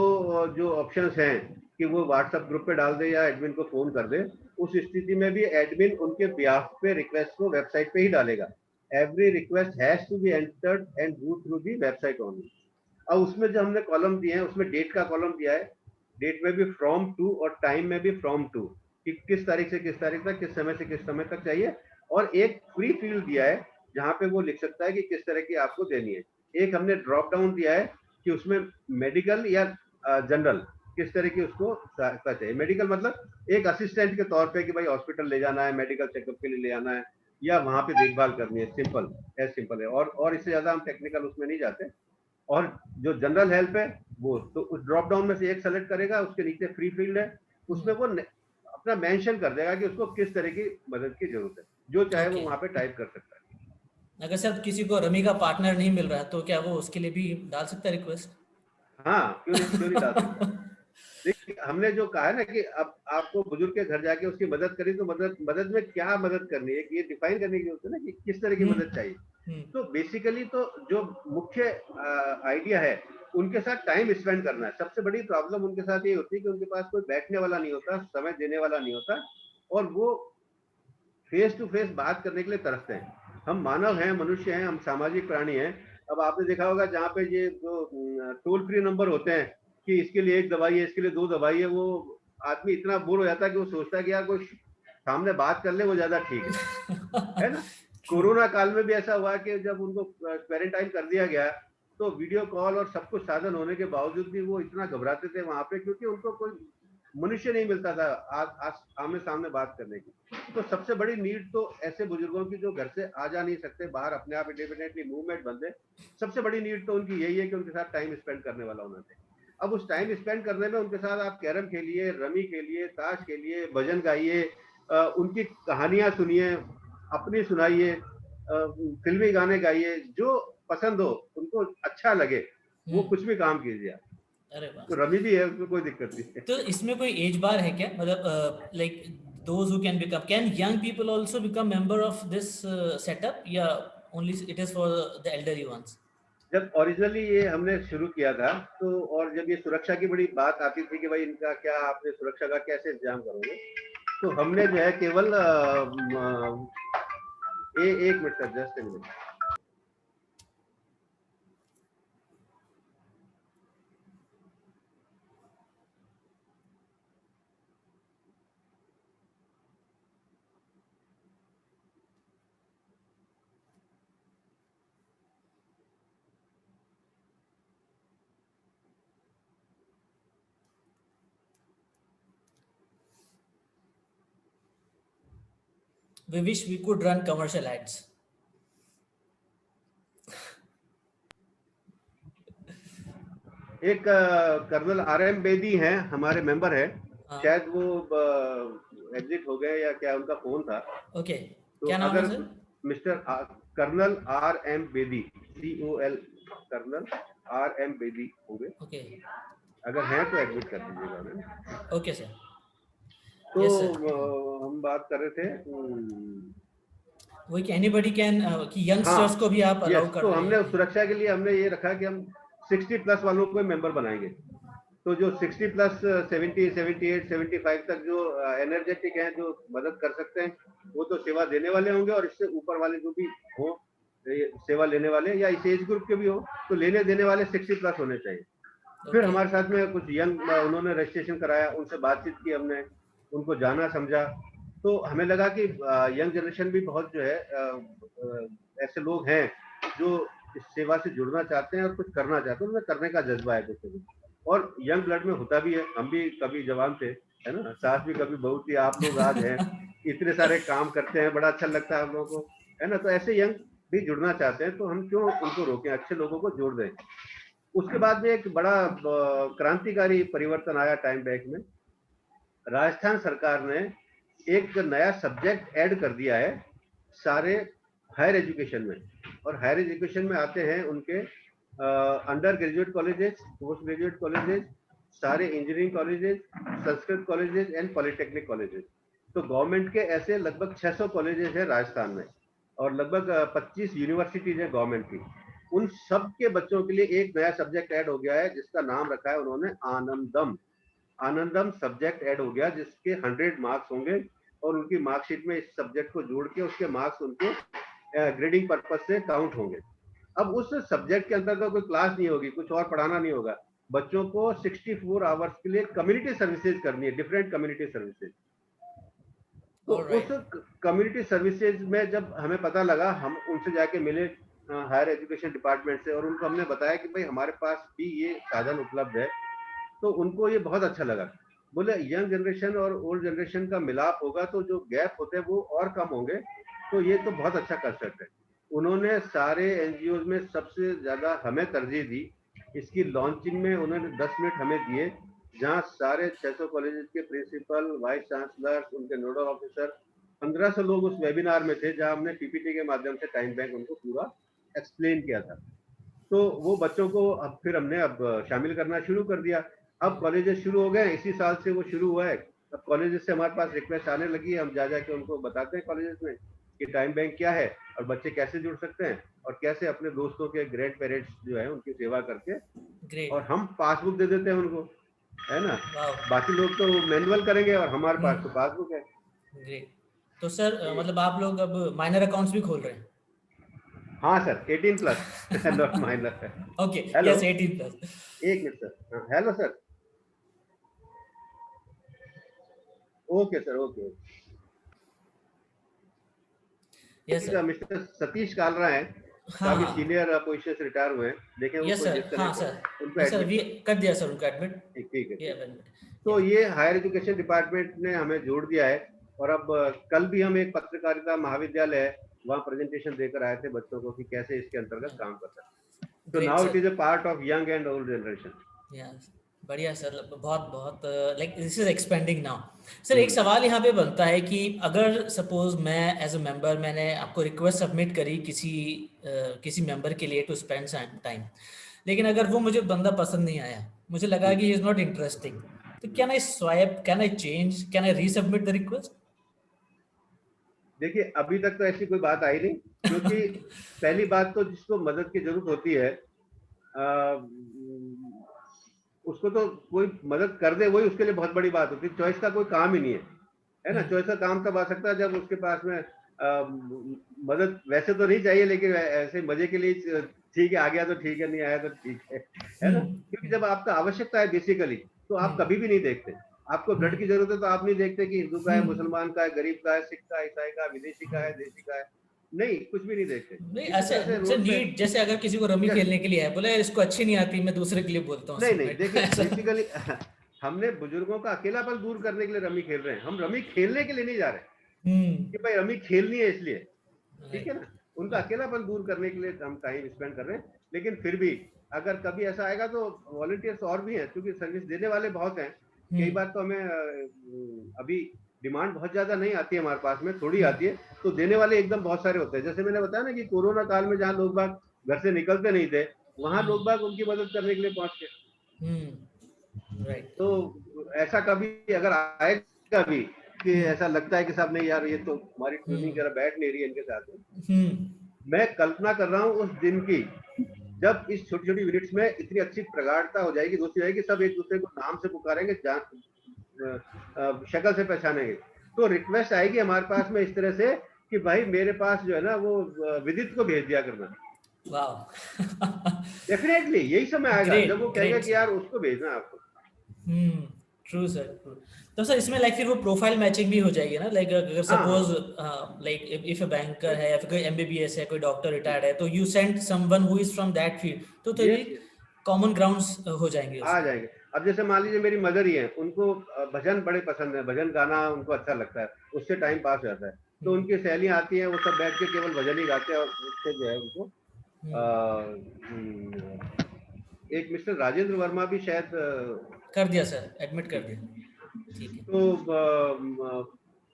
जो ऑप्शंस हैं कि वो व्हाट्सएप ग्रुप पे डाल दे या एडमिन को फोन कर दे, उस स्थिति में भी एडमिन उनके बिहाफ पे रिक्वेस्ट को वेबसाइट पे ही डालेगा। Every request has to be entered and go through the website only. अब उसमें जो हमने कॉलम दिए हैं, उसमें डेट का कॉलम दिया है, डेट में भी फ्रॉम टू और टाइम में भी फ्रॉम टू, कि किस तारीख से किस तारीख तक, किस समय से किस समय तक चाहिए। और एक फ्री फील्ड दिया है जहाँ पे वो लिख सकता है कि किस तरह की आपको देनी है। एक हमने ड्रॉप डाउन दिया है कि उसमें मेडिकल या जनरल किस तरह की उसको सहायता चाहिए। मेडिकल मतलब एक असिस्टेंट के तौर पे कि भाई हॉस्पिटल ले जाना है, मेडिकल चेकअप के लिए ले जाना है या वहां पे देखभाल करनी है, सिंपल है, सिंपल है। और इससे ज्यादा हम टेक्निकल उसमें नहीं जाते। और जो जनरल हेल्प है वो तो उस ड्रॉप डाउन में से एक सेलेक्ट करेगा, उसके नीचे फ्री फील्ड है, उसमें वो अपना मेंशन कर देगा कि उसको किस तरह की मदद की जरूरत है, जो चाहे वो वहां पे टाइप कर सकता है। अगर सर किसी को रमी का पार्टनर नहीं मिल रहा है तो क्या वो उसके लिए भी डाल सकता है रिक्वेस्ट? हाँ, क्यों नहीं डाल सकता। देखिए, हमने जो कहा है ना कि अब आपको बुजुर्ग के घर जाके उसकी मदद करी, तो मदद में क्या मदद करनी है ये डिफाइन करने की जरूरत है ना, कि किस तरह की मदद चाहिए। तो बेसिकली तो जो मुख्य आइडिया है, उनके साथ टाइम स्पेंड करना है। सबसे बड़ी प्रॉब्लम उनके साथ ये होती है कि उनके पास कोई बैठने वाला नहीं होता, समय देने वाला नहीं होता, और वो फेस टू फेस बात करने के लिए तरसते हैं। हम मानव हैं, मनुष्य हैं, हम सामाजिक प्राणी हैं। अब आपने देखा होगा जहाँ पे ये जो टोल फ्री नंबर होते हैं कि इसके लिए एक दवाई है, इसके लिए 2 दवाई है, वो आदमी इतना बोर हो जाता है कि वो सोचता है कि यार कोई सामने बात कर ले, वो ज्यादा ठीक है ना। कोरोना काल में भी ऐसा हुआ कि जब उनको क्वारंटाइन कर दिया गया, तो वीडियो कॉल और सब कुछ साधन होने के बावजूद भी वो इतना घबराते थे वहां पे, क्योंकि उनको कोई मनुष्य नहीं मिलता था आमने सामने बात करने की। तो सबसे बड़ी नीड तो ऐसे बुजुर्गों की जो घर से आ जा नहीं सकते, बाहर अपने आप इंडिपेंडेंटली मूवमेंट बंद है, सबसे बड़ी नीड तो उनकी यही है कि उनके साथ टाइम स्पेंड करने वाला होना चाहिए। अब उस टाइम स्पेंड करने में उनके साथ आप कैरम खेलिए, रमी खेलिए, ताश खेलिए, भजन गाइए, उनकी कहानियां सुनिए, अपनी सुनाइए, फिल्मी गाने गाइए, जो पसंद हो, उनको अच्छा लगे, वो कुछ भी काम कीजिए आप। अरे वाह। तो रमी भी है, उसमें कोई दिक्कत नहीं है। तो इसमें कोई एज बार है क्या? मतलब like those who can become, can young people also become member of this setup, या only it is for the elderly ones? जब ओरिजिनली ये हमने शुरू किया था, तो और जब ये सुरक्षा की बड़ी बात आती थी कि भाई इनका क्या, आपने सुरक्षा का कैसे इंतजाम करोगे, तो हमने जो है केवल एक मिनट सर, जस्ट एक minute. We wish we could run commercial ads. एक कर्नल RM बेदी हैं, हमारे मेंबर है, शायद वो एग्जिट हो गए या क्या, उनका फोन था। ओके, तो क्या नाम है sir? Mister colonel RM Bedi, COL, colonel RM Bedi होंगे। ओके, अगर हैं तो एडमिट कर दीजिएगा उन्हें। Okay sir. तो Yes, sir. हम बात कर रहे थे वही कि एनीबडी कैन, कि यंगस्टर्स को भी आप अलाउ कर तो रहे हमने हैं। सुरक्षा के लिए हमने ये रखा कि हम 60 प्लस वालों को मेंबर बनाएंगे। तो जो 60 प्लस 70, 78, 75 तक जो एनर्जेटिक हैं, जो मदद कर सकते हैं, वो तो सेवा देने वाले होंगे, और इससे ऊपर वाले जो भी हो सेवा लेने वाले या इस एज ग्रुप के भी हो, तो लेने देने वाले 60 प्लस होने चाहिए। फिर हमारे साथ में कुछ यंग, उन्होंने रजिस्ट्रेशन कराया, उनसे बातचीत की हमने, उनको जाना समझा, तो हमें लगा कि यंग जनरेशन भी बहुत जो है ऐसे लोग हैं जो इस सेवा से जुड़ना चाहते हैं और कुछ करना चाहते हैं, उनमें करने का जज्बा है कुछ, और यंग ब्लड में होता भी है। हम भी कभी जवान थे, है ना, सास भी कभी बहू थी, आप लोग आज हैं, इतने सारे काम करते हैं, बड़ा अच्छा लगता है हम लोगों को, है ना। तो ऐसे यंग भी जुड़ना चाहते हैं, तो हम क्यों उनको रोकें, अच्छे लोगों को जोड़ दें। उसके बाद में एक बड़ा क्रांतिकारी परिवर्तन आया टाइम बैक में। राजस्थान सरकार ने एक नया सब्जेक्ट ऐड कर दिया है सारे हायर एजुकेशन में, और हायर एजुकेशन में आते हैं उनके under graduate colleges, post graduate colleges, सारे engineering colleges, Sanskrit colleges and polytechnic colleges. तो गवर्नमेंट के ऐसे लगभग 600 कॉलेजेस हैं राजस्थान में, और लगभग 25 यूनिवर्सिटीज है गवर्नमेंट की। उन सब के बच्चों के लिए एक नया सब्जेक्ट ऐड हो गया है, जिसका नाम रखा है उन्होंने आनंदम। आनंदम सब्जेक्ट ऐड हो गया, जिसके 100 मार्क्स होंगे, और उनकी मार्कशीट में इस सब्जेक्ट को जोड़ के उसके मार्क्स उनको ग्रेडिंग पर्पज से काउंट होंगे। अब उस सब्जेक्ट के अंतर्गत कोई क्लास नहीं होगी, कुछ और पढ़ाना नहीं होगा, बच्चों को 64 आवर्स के लिए कम्युनिटी सर्विसेज करनी है, डिफरेंट कम्युनिटी सर्विसेज। तो All उस right. कम्युनिटी सर्विसेज में जब हमें पता लगा, हम उनसे जाके मिले हायर एजुकेशन डिपार्टमेंट से, और उनको हमने बताया कि भाई हमारे पास भी ये साधन उपलब्ध है। तो उनको ये बहुत अच्छा लगा। बोले यंग जनरेशन और ओल्ड जनरेशन का मिलाप होगा तो जो गैप होते हैं वो और कम होंगे, तो ये तो बहुत अच्छा कंसेप्ट है। उन्होंने सारे एनजीओ में सबसे ज्यादा हमें तरजीह दी। इसकी लॉन्चिंग में उन्होंने 10 मिनट हमें दिए, जहां सारे 600 कॉलेजेस के प्रिंसिपल, वाइस चांसलर, उनके नोडल ऑफिसर, 1500 लोग उस वेबिनार में थे, जहां हमने पीपीटी के माध्यम से टाइम बैंक उनको पूरा एक्सप्लेन किया था। तो वो बच्चों को अब फिर हमने अब शामिल करना शुरू कर दिया। अब कॉलेजेस शुरू हो गए, इसी साल से वो शुरू हुआ है। अब कॉलेजेस से हमारे पास रिक्वेस्ट आने लगी है, हम जा जाके उनको बताते हैं कॉलेजेस में कि टाइम बैंक क्या है और बच्चे कैसे जुड़ सकते हैं, और कैसे अपने दोस्तों के ग्रैंड पेरेंट्स जो है उनकी सेवा करके, Great. और हम पासबुक दे देते हैं उनको, है ना। Wow. बाकी लोग तो मैनुअल करेंगे और हमारे पास तो हम्म, पासबुक है। Great. तो सर मतलब आप लोग अब माइनर अकाउंट्स भी खोल रहे हैं? हाँ sir, 18 plus not minor. Okay. Hello, Yes, 18 plus. एक minute sir. Hello sir. Okay sir, okay. Yes, sir. Mister Satish Kalra है, हाँ काफी हाँ. सीनियर पोजीशन से रिटायर हुए हैं। देखें वो यस कोई सर. हाँ डिस्कनेक्ट है, सर. उनको हाँ सर, एडमिट अभी कर। कर दिया सर उनको एडमिट. ठीक ठीक है, ये ठीक है। एडमिट. तो या. ये हायर एजुकेशन डिपार्टमेंट ने हमें जोड़ दिया है। और अब कल भी हम एक पत्रकारिता महाविद्यालय है, वहाँ प्रेजेंटेशन देकर आए थे बच्चों को कि कैसे इसके अंतर्गत काम कर सकते हैं। तो great now it sir. Is a part of young and old generation. या. बढ़िया सर. बहुत बहुत like this is expanding now. Sir एक हम्म, सवाल यहाँ पे बनता है कि अगर सपोज मैं एज अ मेंबर मैंने आपको रिक्वेस्ट सबमिट करी किसी मेंबर के लिए टू स्पेंड टाइम, लेकिन अगर वो मुझे बंदा पसंद नहीं आया, मुझे लगा हम्म। कि ही इज नॉट इंटरेस्टिंग, तो can I swipe, can I change, can I resubmit the request? देखिए अभी तक तो ऐसी कोई बात आई नहीं, क्योंकि पहली बात तो जिसको मदद की जरूरत होती है, उसको तो कोई मदद कर दे वही उसके लिए बहुत बड़ी बात होती है। चॉइस का कोई काम ही नहीं है ना। चॉइस का काम तब आ सकता है जब उसके पास में मदद वैसे तो नहीं चाहिए, लेकिन ऐसे मजे के लिए ठीक है, आ गया तो ठीक है, नहीं आया तो ठीक है ना। क्योंकि जब आपका आवश्यकता है बेसिकली, तो आप कभी भी नहीं देखते। आपको ब्लड की जरूरत है तो आप नहीं देखते कि हिंदू का है, मुसलमान का है, गरीब का है, सिख का है, ईसाई का, विदेशी का है, देशी का है, नहीं, कुछ भी नहीं देखते। नहीं इसी ऐसे तरह से सर रोड पे नीड, जैसे अगर किसी को रमी जस्ट, खेलने के लिए है, बोले यार इसको अच्छी नहीं आती, मैं दूसरे के लिए बोलता हूँ नहीं नहीं, सबमिट देखिए ऐसा. बेसिकली हमने बुजुर्गों का अकेलापन दूर करने के लिए रमी खेल रहे हैं। हम रमी खेलने के लिए नहीं जा रहे कि भाई रमी खेलनी है इसलिए, ठीक है राइट. ना। उनका अकेलापन दूर करने के लिए हम टाइम स्पेंड कर रहे हैं। लेकिन फिर भी अगर कभी ऐसा आएगा तो वॉलंटियर्स और भी हैं, क्योंकि सर्विस देने वाले बहुत हैं। कई बार तो हमें अभी डिमांड बहुत ज्यादा नहीं आती है हमारे पास में, थोड़ी आती है, तो देने वाले एकदम बहुत सारे होते हैं। जैसे मैंने बताया ना कि कोरोना काल में जहाँ लोग बाग घर से निकलते नहीं थे, वहां लोग बाग उनकी मदद करने के लिए पहुंच गए। राइट. तो ऐसा कभी अगर आएगा भी कि ऐसा लगता है कि साहब नहीं यार, ये तो हमारी ट्रेनिंग जरा बैठ नहीं रही है इनके साथ में, मैं कल्पना कर रहा हूँ उस दिन की जब इस छोटी छोटी यूनिट्स में इतनी अच्छी प्रगाढ़ता हो जाएगी, दोस्ती जाएगी, सब एक दूसरे को नाम से पुकारेंगे, शक्ल से पहचानेंगे। तो रिक्वेस्ट आएगी हमारे पास में इस तरह से कि भाई मेरे पास जो है ना वो विदित को भेज दिया करना। वाह. डेफिनेटली यही समय आएगा ग्रेट जब वो कहेगा ग्रेट कि सर. यार उसको भेजना है आपको। True sir. तो सर इसमें लाइक फिर वो प्रोफाइल मैचिंग भी हो जाएगी ना, लाइक अगर हाँ सपोज हाँ, लाइक इफ अ बैंकर है या फिर कोई एमबीबीएस है, कोई डॉक्टर रिटायर्ड है, तो you send someone who is from that field, तो तभी यस यस, कॉमन ग्राउंड्स हो जाएंगे आ उसमें. जाएंगे। अब जैसे मान लीजिए मेरी मदर ही है, उनको भजन बड़े पसंद है, भजन गाना उनको अच्छा लगता है, उससे टाइम पास हो जाता है। तो उनकी सहेलियां आती हैं, वो सब बैठ के केवल भजन ही गाते हैं, और उससे जो है उनको एक मिस्टर राजेंद्र वर्मा भी शायद कर दिया सर, एडमिट कर दिया. ठीक है. तो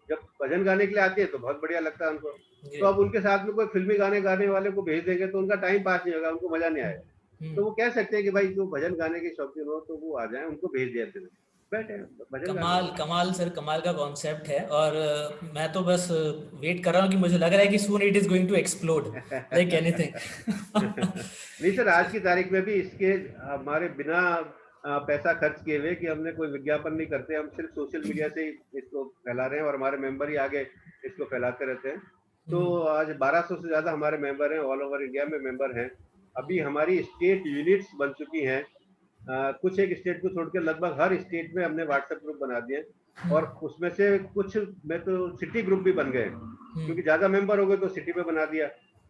जब भजन गाने के लिए आते हैं तो बहुत बढ़िया लगता है उनको। तो अब ग्रेट. उनके साथ में कोई फिल्मी गाने गाने वाले को भेज देंगे तो उनका टाइम पास नहीं होगा, उनको मजा नहीं आएगा। तो वो कह सकते हैं कि भाई जो भजन गाने के शौकीन हो तो वो आ जाए, उनको भेज दिया फिर बैठे भजन गाने। कमाल कमाल सर, कमाल का कॉन्सेप्ट है. और मैं तो बस वेट कर रहा हूँ कि मुझे लग रहा है कि soon it is going to explode like anything. नहीं सर, आज की तारीख में भी इसके हमारे बिना पैसा खर्च किए हुए कि हमने कोई विज्ञापन नहीं करते, हम सिर्फ सोशल मीडिया से ही इसको फैला रहे हैं, और हमारे मेंबर ही आगे इसको फैलाते रहते हैं। तो आज 1200 से ज्यादा हमारे मेंबर हैं, ऑल ओवर इंडिया में मेंबर हैं। अभी हमारी स्टेट यूनिट्स बन चुकी हैं कुछ एक स्टेट को छोड़ के लगभग हर स्टेट में हमने व्हाट्सएप ग्रुप बना दिए और उसमें से कुछ में तो सिटी ग्रुप भी बन गए क्योंकि ज्यादा मेंबर हो गए तो सिटी पे बना दिया,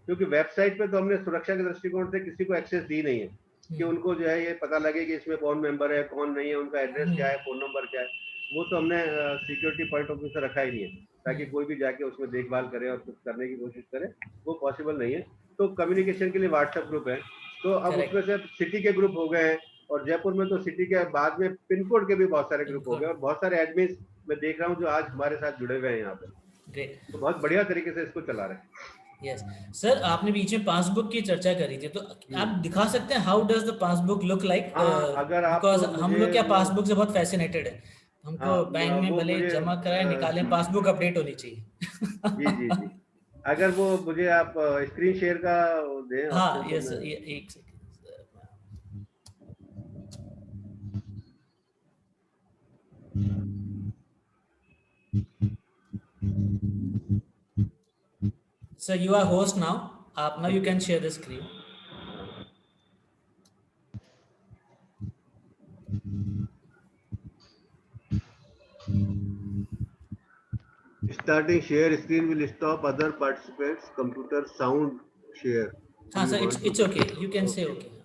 क्योंकि वेबसाइट पे तो हमने सुरक्षा के दृष्टिकोण से किसी को एक्सेस दी नहीं है कि उनको जो है ये पता लगे कि इसमें कौन मेंबर है कौन नहीं है, उनका एड्रेस क्या है, फोन नंबर क्या है, वो तो हमने सिक्योरिटी पॉइंट ऑफ व्यू से रखा ही नहीं है ताकि कोई भी जाके उसमें देखभाल करे और कुछ करने की कोशिश करे, वो पॉसिबल नहीं है। तो कम्युनिकेशन के लिए व्हाट्सएप ग्रुप है, तो अब Correct. उसमें से सिटी के ग्रुप हो गए हैं और जयपुर में तो सिटी के बाद में पिन कोड के भी बहुत सारे ग्रुप हो गए और बहुत सारे एडमिन मैं देख रहा हूँ जो आज हमारे साथ जुड़े हुए हैं यहाँ पे। ग्रेट। तो बहुत बढ़िया तरीके से इसको चला रहे हैं। यस सर, आपने बीच में पासबुक की चर्चा करी थी, तो आप दिखा सकते हैं how does the passbook look like? हाँ, अगर आप बिकॉज तो हम मुझे लोग क्या वो- पासबुक से बहुत फैसिनेटेड है, हमको हाँ, बैंक में वो भले मुझे जमा कराए निकालें, पासबुक अपडेट होनी चाहिए। जी जी जी, अगर वो मुझे आप स्क्रीन शेयर का दें हाँ ऑप्शन तो यस, मैं ये एक second. Sir you are host now, आप now you can share the screen. starting share screen will stop other participants computer sound share. हाँ You sir, want it's to- okay, you can say Okay, okay. okay.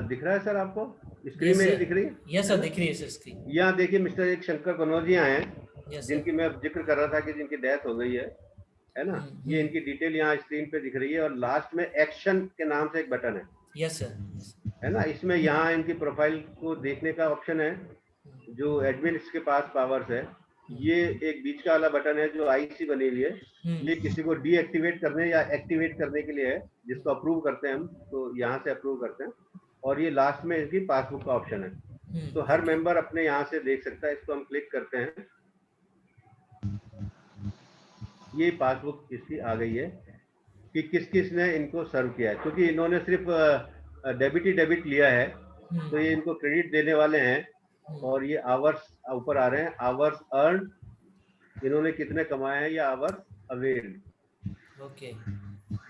दिख रहा है sir आपको screen मेरी दिख रही है? यस सर, दिख रही है सर स्क्रीन। यहाँ देखिए मिस्टर एक शंकर कनौजिया हैं यस जिनकी मैं जिक्र कर रहा था कि जिनकी डेथ हो गई है ना, ये इनकी डिटेल यहाँ स्क्रीन पे दिख रही है और लास्ट में एक्शन के नाम से एक बटन है। यस सर, है ना, इसमें यहाँ इनकी प्रोफाइल को देखने का ऑप्शन है जो एडमिन के पास पावर्स है। ये एक बीच का वाला बटन है जो आईसी बनी हुई है, ये किसी को डीएक्टिवेट करने या एक्टिवेट करने के लिए है, जिसको अप्रूव करते हैं हम, तो यहाँ से अप्रूव करते हैं। और ये लास्ट में इसकी पासबुक का ऑप्शन है, तो हर मेंबर अपने यहाँ से देख सकता है। इसको हम क्लिक करते हैं, ये पासबुक इसकी आ गई है कि किस किस ने इनको सर्व किया है, क्योंकि इन्होंने सिर्फ डेबिट ही डेबिट लिया है तो ये इनको क्रेडिट देने वाले हैं। और ये आवर्स ऊपर आ रहे हैं, आवर्स अर्न, इन्होंने कितने कमाए हैं या आवर्स अवेल्ड। ओके।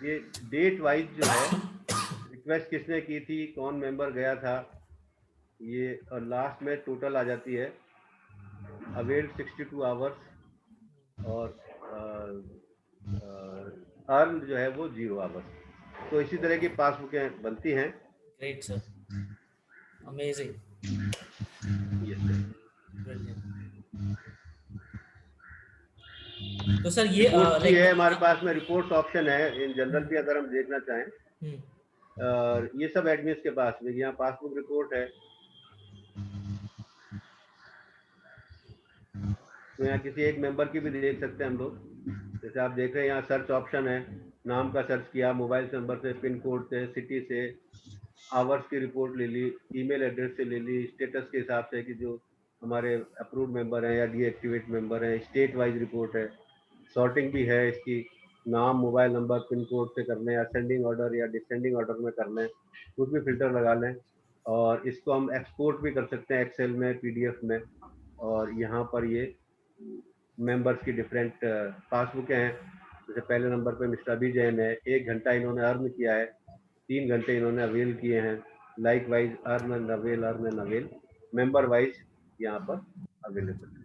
ये डेट वाइज जो है रिक्वेस्ट किसने की थी, कौन मेंबर गया था, ये और लास्ट में टोटल आ जाती है अवेल्ड 62 आवर्स और अर्न जो है वो 0 आवर्स। तो इसी तरह की पासबुकें बनती हैं। ग्रेट सर, अमेजिंग, तो सर ये like, है हमारे पास में रिपोर्ट्स ऑप्शन है इन जनरल भी अगर हम देखना चाहें। ये सब एडमिन्स के पास में यहाँ पासबुक रिपोर्ट है, तो यहाँ किसी एक मेंबर की भी देख सकते हैं हम लोग। जैसे आप देख रहे हैं यहाँ सर्च ऑप्शन है, नाम का सर्च किया, मोबाइल नंबर से, पिन कोड से, सिटी से, आवर्स की रिपोर्ट ले ली, ईमेल एड्रेस से ले ली, स्टेटस के हिसाब से कि जो हमारे अप्रूव्ड मेंबर हैं या डीएक्टिवेट मेंबर हैं, स्टेट वाइज रिपोर्ट है, सॉर्टिंग भी है इसकी, नाम, मोबाइल नंबर, पिन कोड से करने, असेंडिंग ऑर्डर या डिसेंडिंग ऑर्डर में करने, कुछ भी फिल्टर लगा लें। और इसको हम एक्सपोर्ट भी कर सकते हैं एक्सेल में, पीडीएफ में। और यहाँ पर ये मेंबर्स की डिफरेंट पासबुकें हैं। जैसे पहले नंबर पे मिस्टर अभी जैन है, 1 घंटा इन्होंने अर्न किया है, 3 घंटे इन्होंने अवेल किए हैं। Like wise earn and avail member wise यहाँ पर अवेलेबल है।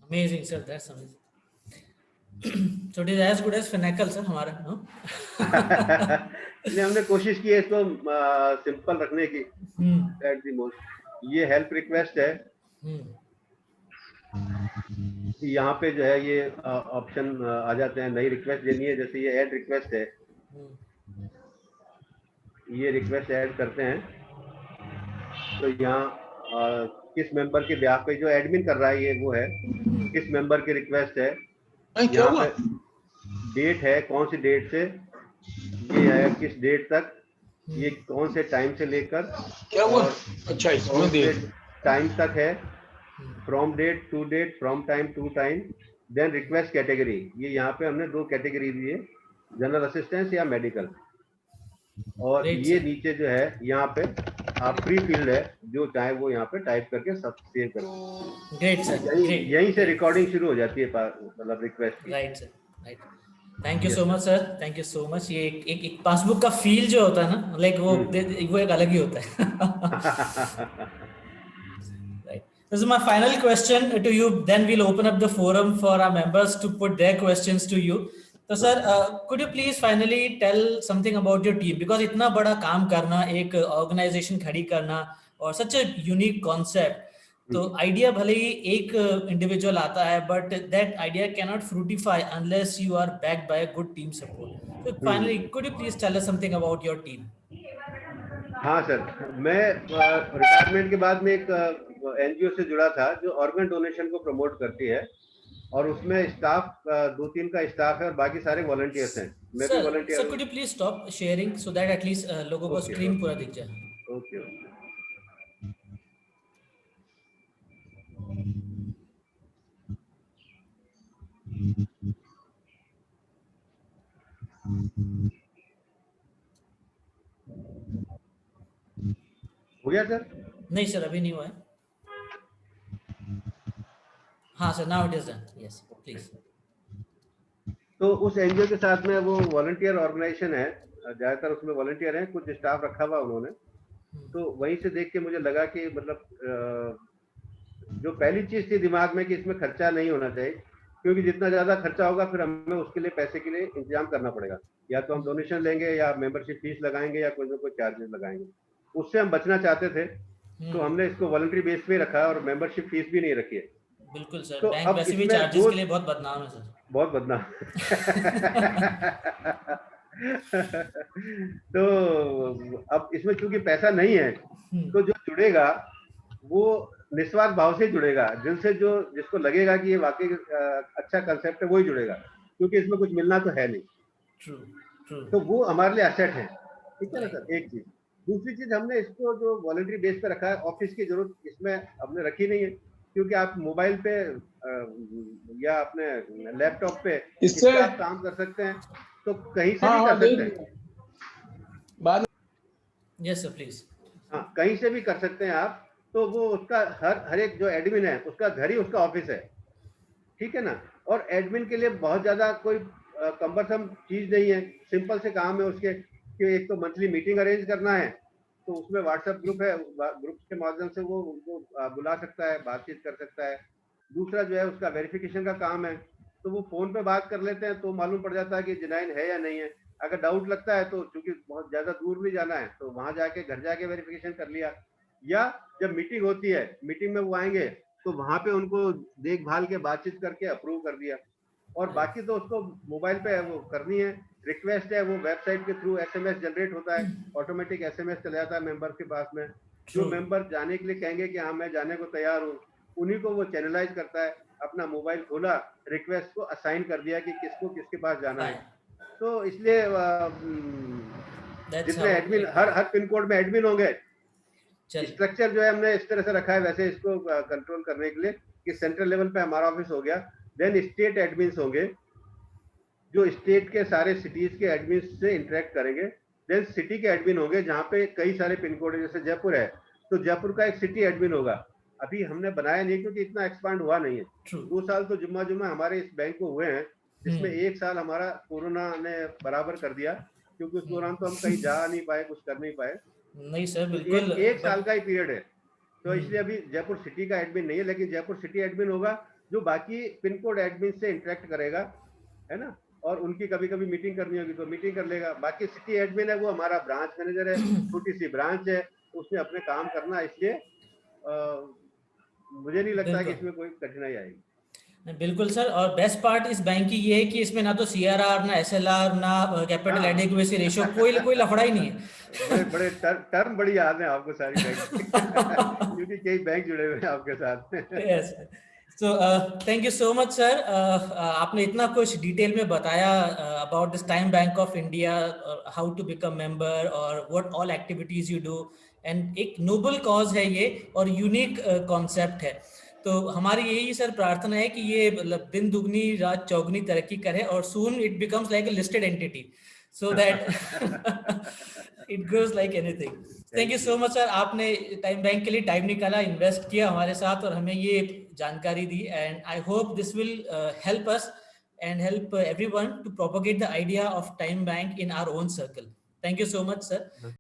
Amazing sir, that's amazing. So it is as good as Finacle sir हमारा, no? हमने कोशिश की है इसको सिंपल रखने की एट द मोस्ट। ये हेल्प रिक्वेस्ट है, यहाँ पे जो है ये ऑप्शन आ जाते हैं, नई रिक्वेस्ट देनी है, जैसे ये ऐड रिक्वेस्ट है, ये रिक्वेस्ट ऐड करते हैं तो यहाँ किस मेंबर के ब्याह पे जो एडमिन कर रहा है ये वो है, किस मेंबर की रिक्वेस्ट है, यहाँ पे डेट है, कौन सी डेट से ये है, किस डेट तक, ये कौन से टाइम से लेकर क्या हुआ, अच्छा इसमें दे टाइम तक है, from date to date, from time to time. Then request category, ये यहाँ पे हमने 2 कैटेगरी दी है, जनरल असिस्टेंस या मेडिकल। और Great, ये sir. नीचे जो है यहाँ पे आप फ्री फील्ड है, जो चाहे वो यहाँ पे टाइप करके सब सेव करो। Great, sir. यहीं Great. यहीं से Great. रिकॉर्डिंग शुरू हो जाती है, मतलब रिक्वेस्ट की। Right sir, right. Thank you Yes, so sir. Much sir, thank you so much. ये एक पासबुक का फील जो होता है ना, लाइक वो एक अलग ही होता है। Right. This is my final question to you. Then we'll open up the forum for our members to put their questions to you. तो sir, could you please finally tell something about your team? Because इतना बड़ा काम करना, एक organisation खड़ी करना और such a unique concept, तो आइडिया भले ही एक इंडिविजुअल आता है, but that idea cannot fruitify unless you are backed by a good team support. So finally, could you please tell us something about your team? हाँ sir, मैं retirement के बाद में एक एनजीओ से जुड़ा था जो ऑर्गन डोनेशन को प्रमोट करती है, और उसमें स्टाफ 2-3 का स्टाफ है और बाकी सारे वॉलंटियर्स हैं। मैं भी सर वॉलंटियर हूँ। could you please stop sharing so that at least लोगों को Okay, स्क्रीन okay. पूरा दिख जाए। ओके। हो गया सर? नहीं सर, अभी नहीं हुआ है। हाँ sir, now it is done. Yes please. तो उस एनजीओ के साथ में वो वॉलंटियर ऑर्गेनाइजेशन है, ज्यादातर उसमें वॉलंटियर हैं, कुछ स्टाफ रखा हुआ उन्होंने। तो वहीं से देख के मुझे लगा कि मतलब जो पहली चीज थी दिमाग में कि इसमें खर्चा नहीं होना चाहिए, क्योंकि जितना ज्यादा खर्चा होगा फिर हमें उसके लिए पैसे के लिए इंतजाम करना पड़ेगा, या तो हम डोनेशन लेंगे या मेंबरशिप फीस लगाएंगे या कोई ना कोई चार्जेस लगाएंगे। उससे हम बचना चाहते थे, तो हमने इसको वॉलंटरी बेस पे रखा और मेंबरशिप फीस भी नहीं रखी है। बिल्कुल सर, तो बैंक अब वैसे भी इसमें चार्जेस के लिए बहुत बदनाम है सर। बहुत बदनाम। तो अब इसमें चूंकि पैसा नहीं है, तो जो जुड़ेगा वो निस्वार्थ भाव से जुड़ेगा, दिल से, जो जिसको लगेगा कि ये वाकई अच्छा कंसेप्ट है वही जुड़ेगा, क्योंकि इसमें कुछ मिलना तो है नहीं। True true. तो वो हमारे लिए एसेट है, ठीक है ना सर? एक चीज। दूसरी चीज, हमने इसको जो वॉलंटरी बेस पे रखा है, ऑफिस की जरूरत इसमें हमने रखी नहीं है, क्योंकि आप मोबाइल पे या अपने लैपटॉप पे इससे आप काम कर सकते हैं, तो कहीं से भी कर सकते हैं। बाद यस सर प्लीज। हाँ, कहीं से भी कर सकते हैं आप। तो वो उसका हर एक जो एडमिन है उसका घर ही उसका ऑफिस है, ठीक है ना? और एडमिन के लिए बहुत ज्यादा कोई कम्बरसम चीज नहीं है, सिंपल से काम है उसके कि एक तो मंथली मीटिंग अरेंज करना है, तो उसमें व्हाट्सएप ग्रुप है, ग्रुप के माध्यम से वो उनको बुला सकता है, बातचीत कर सकता है। दूसरा जो है उसका वेरिफिकेशन का काम है, तो वो फोन पे बात कर लेते हैं तो मालूम पड़ जाता है कि जेन्युइन है या नहीं है। अगर डाउट लगता है तो चूंकि बहुत ज्यादा दूर नहीं जाना है, तो वहां जाके घर जाके वेरिफिकेशन कर लिया, या जब मीटिंग होती है, मीटिंग में वो आएंगे तो वहां पे उनको देखभाल के बातचीत करके अप्रूव कर दिया। और बाकी तो उसको मोबाइल पे वो करनी है, रिक्वेस्ट है वो वेबसाइट के थ्रू एसएमएस जनरेट होता है, ऑटोमेटिक एसएमएस चला जाता है मेंबर के पास में। जो मेंबर जाने के लिए कहेंगे कि हाँ मैं जाने को तैयार हूँ, उन्हीं को वो चैनलाइज करता है, अपना मोबाइल खोला, रिक्वेस्ट को असाइन कर दिया कि किसको किसके पास जाना है। तो इसलिए जितने एडमिन, हर पिन कोड में एडमिन होंगे, स्ट्रक्चर जो है हमने इस तरह से रखा है वैसे इसको कंट्रोल करने के लिए कि सेंट्रल लेवल पे हमारा ऑफिस हो गया, देन स्टेट एडमिन्स होंगे जो स्टेट के सारे सिटीज के एडमिन से इंटरेक्ट करेंगे, देन सिटी के एडमिन होंगे जहाँ पे कई सारे पिन कोड है, जैसे जयपुर है तो जयपुर का एक सिटी एडमिन होगा। अभी हमने बनाया नहीं क्योंकि इतना एक्सपांड हुआ नहीं है। 2 साल तो जुम्मा हमारे इस बैंक को हुए हैं, जिसमें 1 साल हमारा कोरोना ने बराबर कर दिया, क्योंकि उस दौरान तो हम कहीं जा नहीं पाए, कुछ कर नहीं पाए। नहीं सर बिल्कुल, एक साल का ही पीरियड है, तो इसलिए अभी जयपुर सिटी का एडमिन नहीं है, लेकिन जयपुर सिटी एडमिन होगा जो बाकी पिन कोड एडमिन से इंटरेक्ट करेगा, है ना? और उनकी कभी कभी मीटिंग करनी होगी तो मीटिंग कर लेगा। बाकी सिटी एडमिन है वो हमारा ब्रांच मैनेजर है, छोटी सी ब्रांच है, उसने अपने काम करना, इसलिए मुझे नहीं लगता कि इसमें कोई कठिनाई आएगी। बिल्कुल सर, और बेस्ट पार्ट इस बैंक की ये है कि इसमें ना तो सीआरआर, ना एसएलआर, ना कैपिटल एडिक्वेसी रेशियो, कोई लफड़ा ही नहीं है। बड़े टर्म बड़ी याद है आपको सारी बैंक क्योंकि कई बैंक जुड़े हुए हैं आपके साथ। Yes so thank you so much sir, आपने इतना कुछ डिटेल में बताया about this time bank of India, how to become member और what all activities you do, and एक नोबल कॉज है ये और यूनिक कॉन्सेप्ट है। तो हमारी यही सर प्रार्थना है कि ये मतलब दिन दुगनी रात चौगनी तरक्की करे और soon it becomes like a listed entity. so that it grows like anything. Thank you so much sir, आपने टाइम बैंक के लिए टाइम निकाला, इन्वेस्ट किया हमारे साथ और हमें ये जानकारी दी, and I hope this will help us and help everyone to propagate the idea of time bank in our own circle. Thank you so much sir.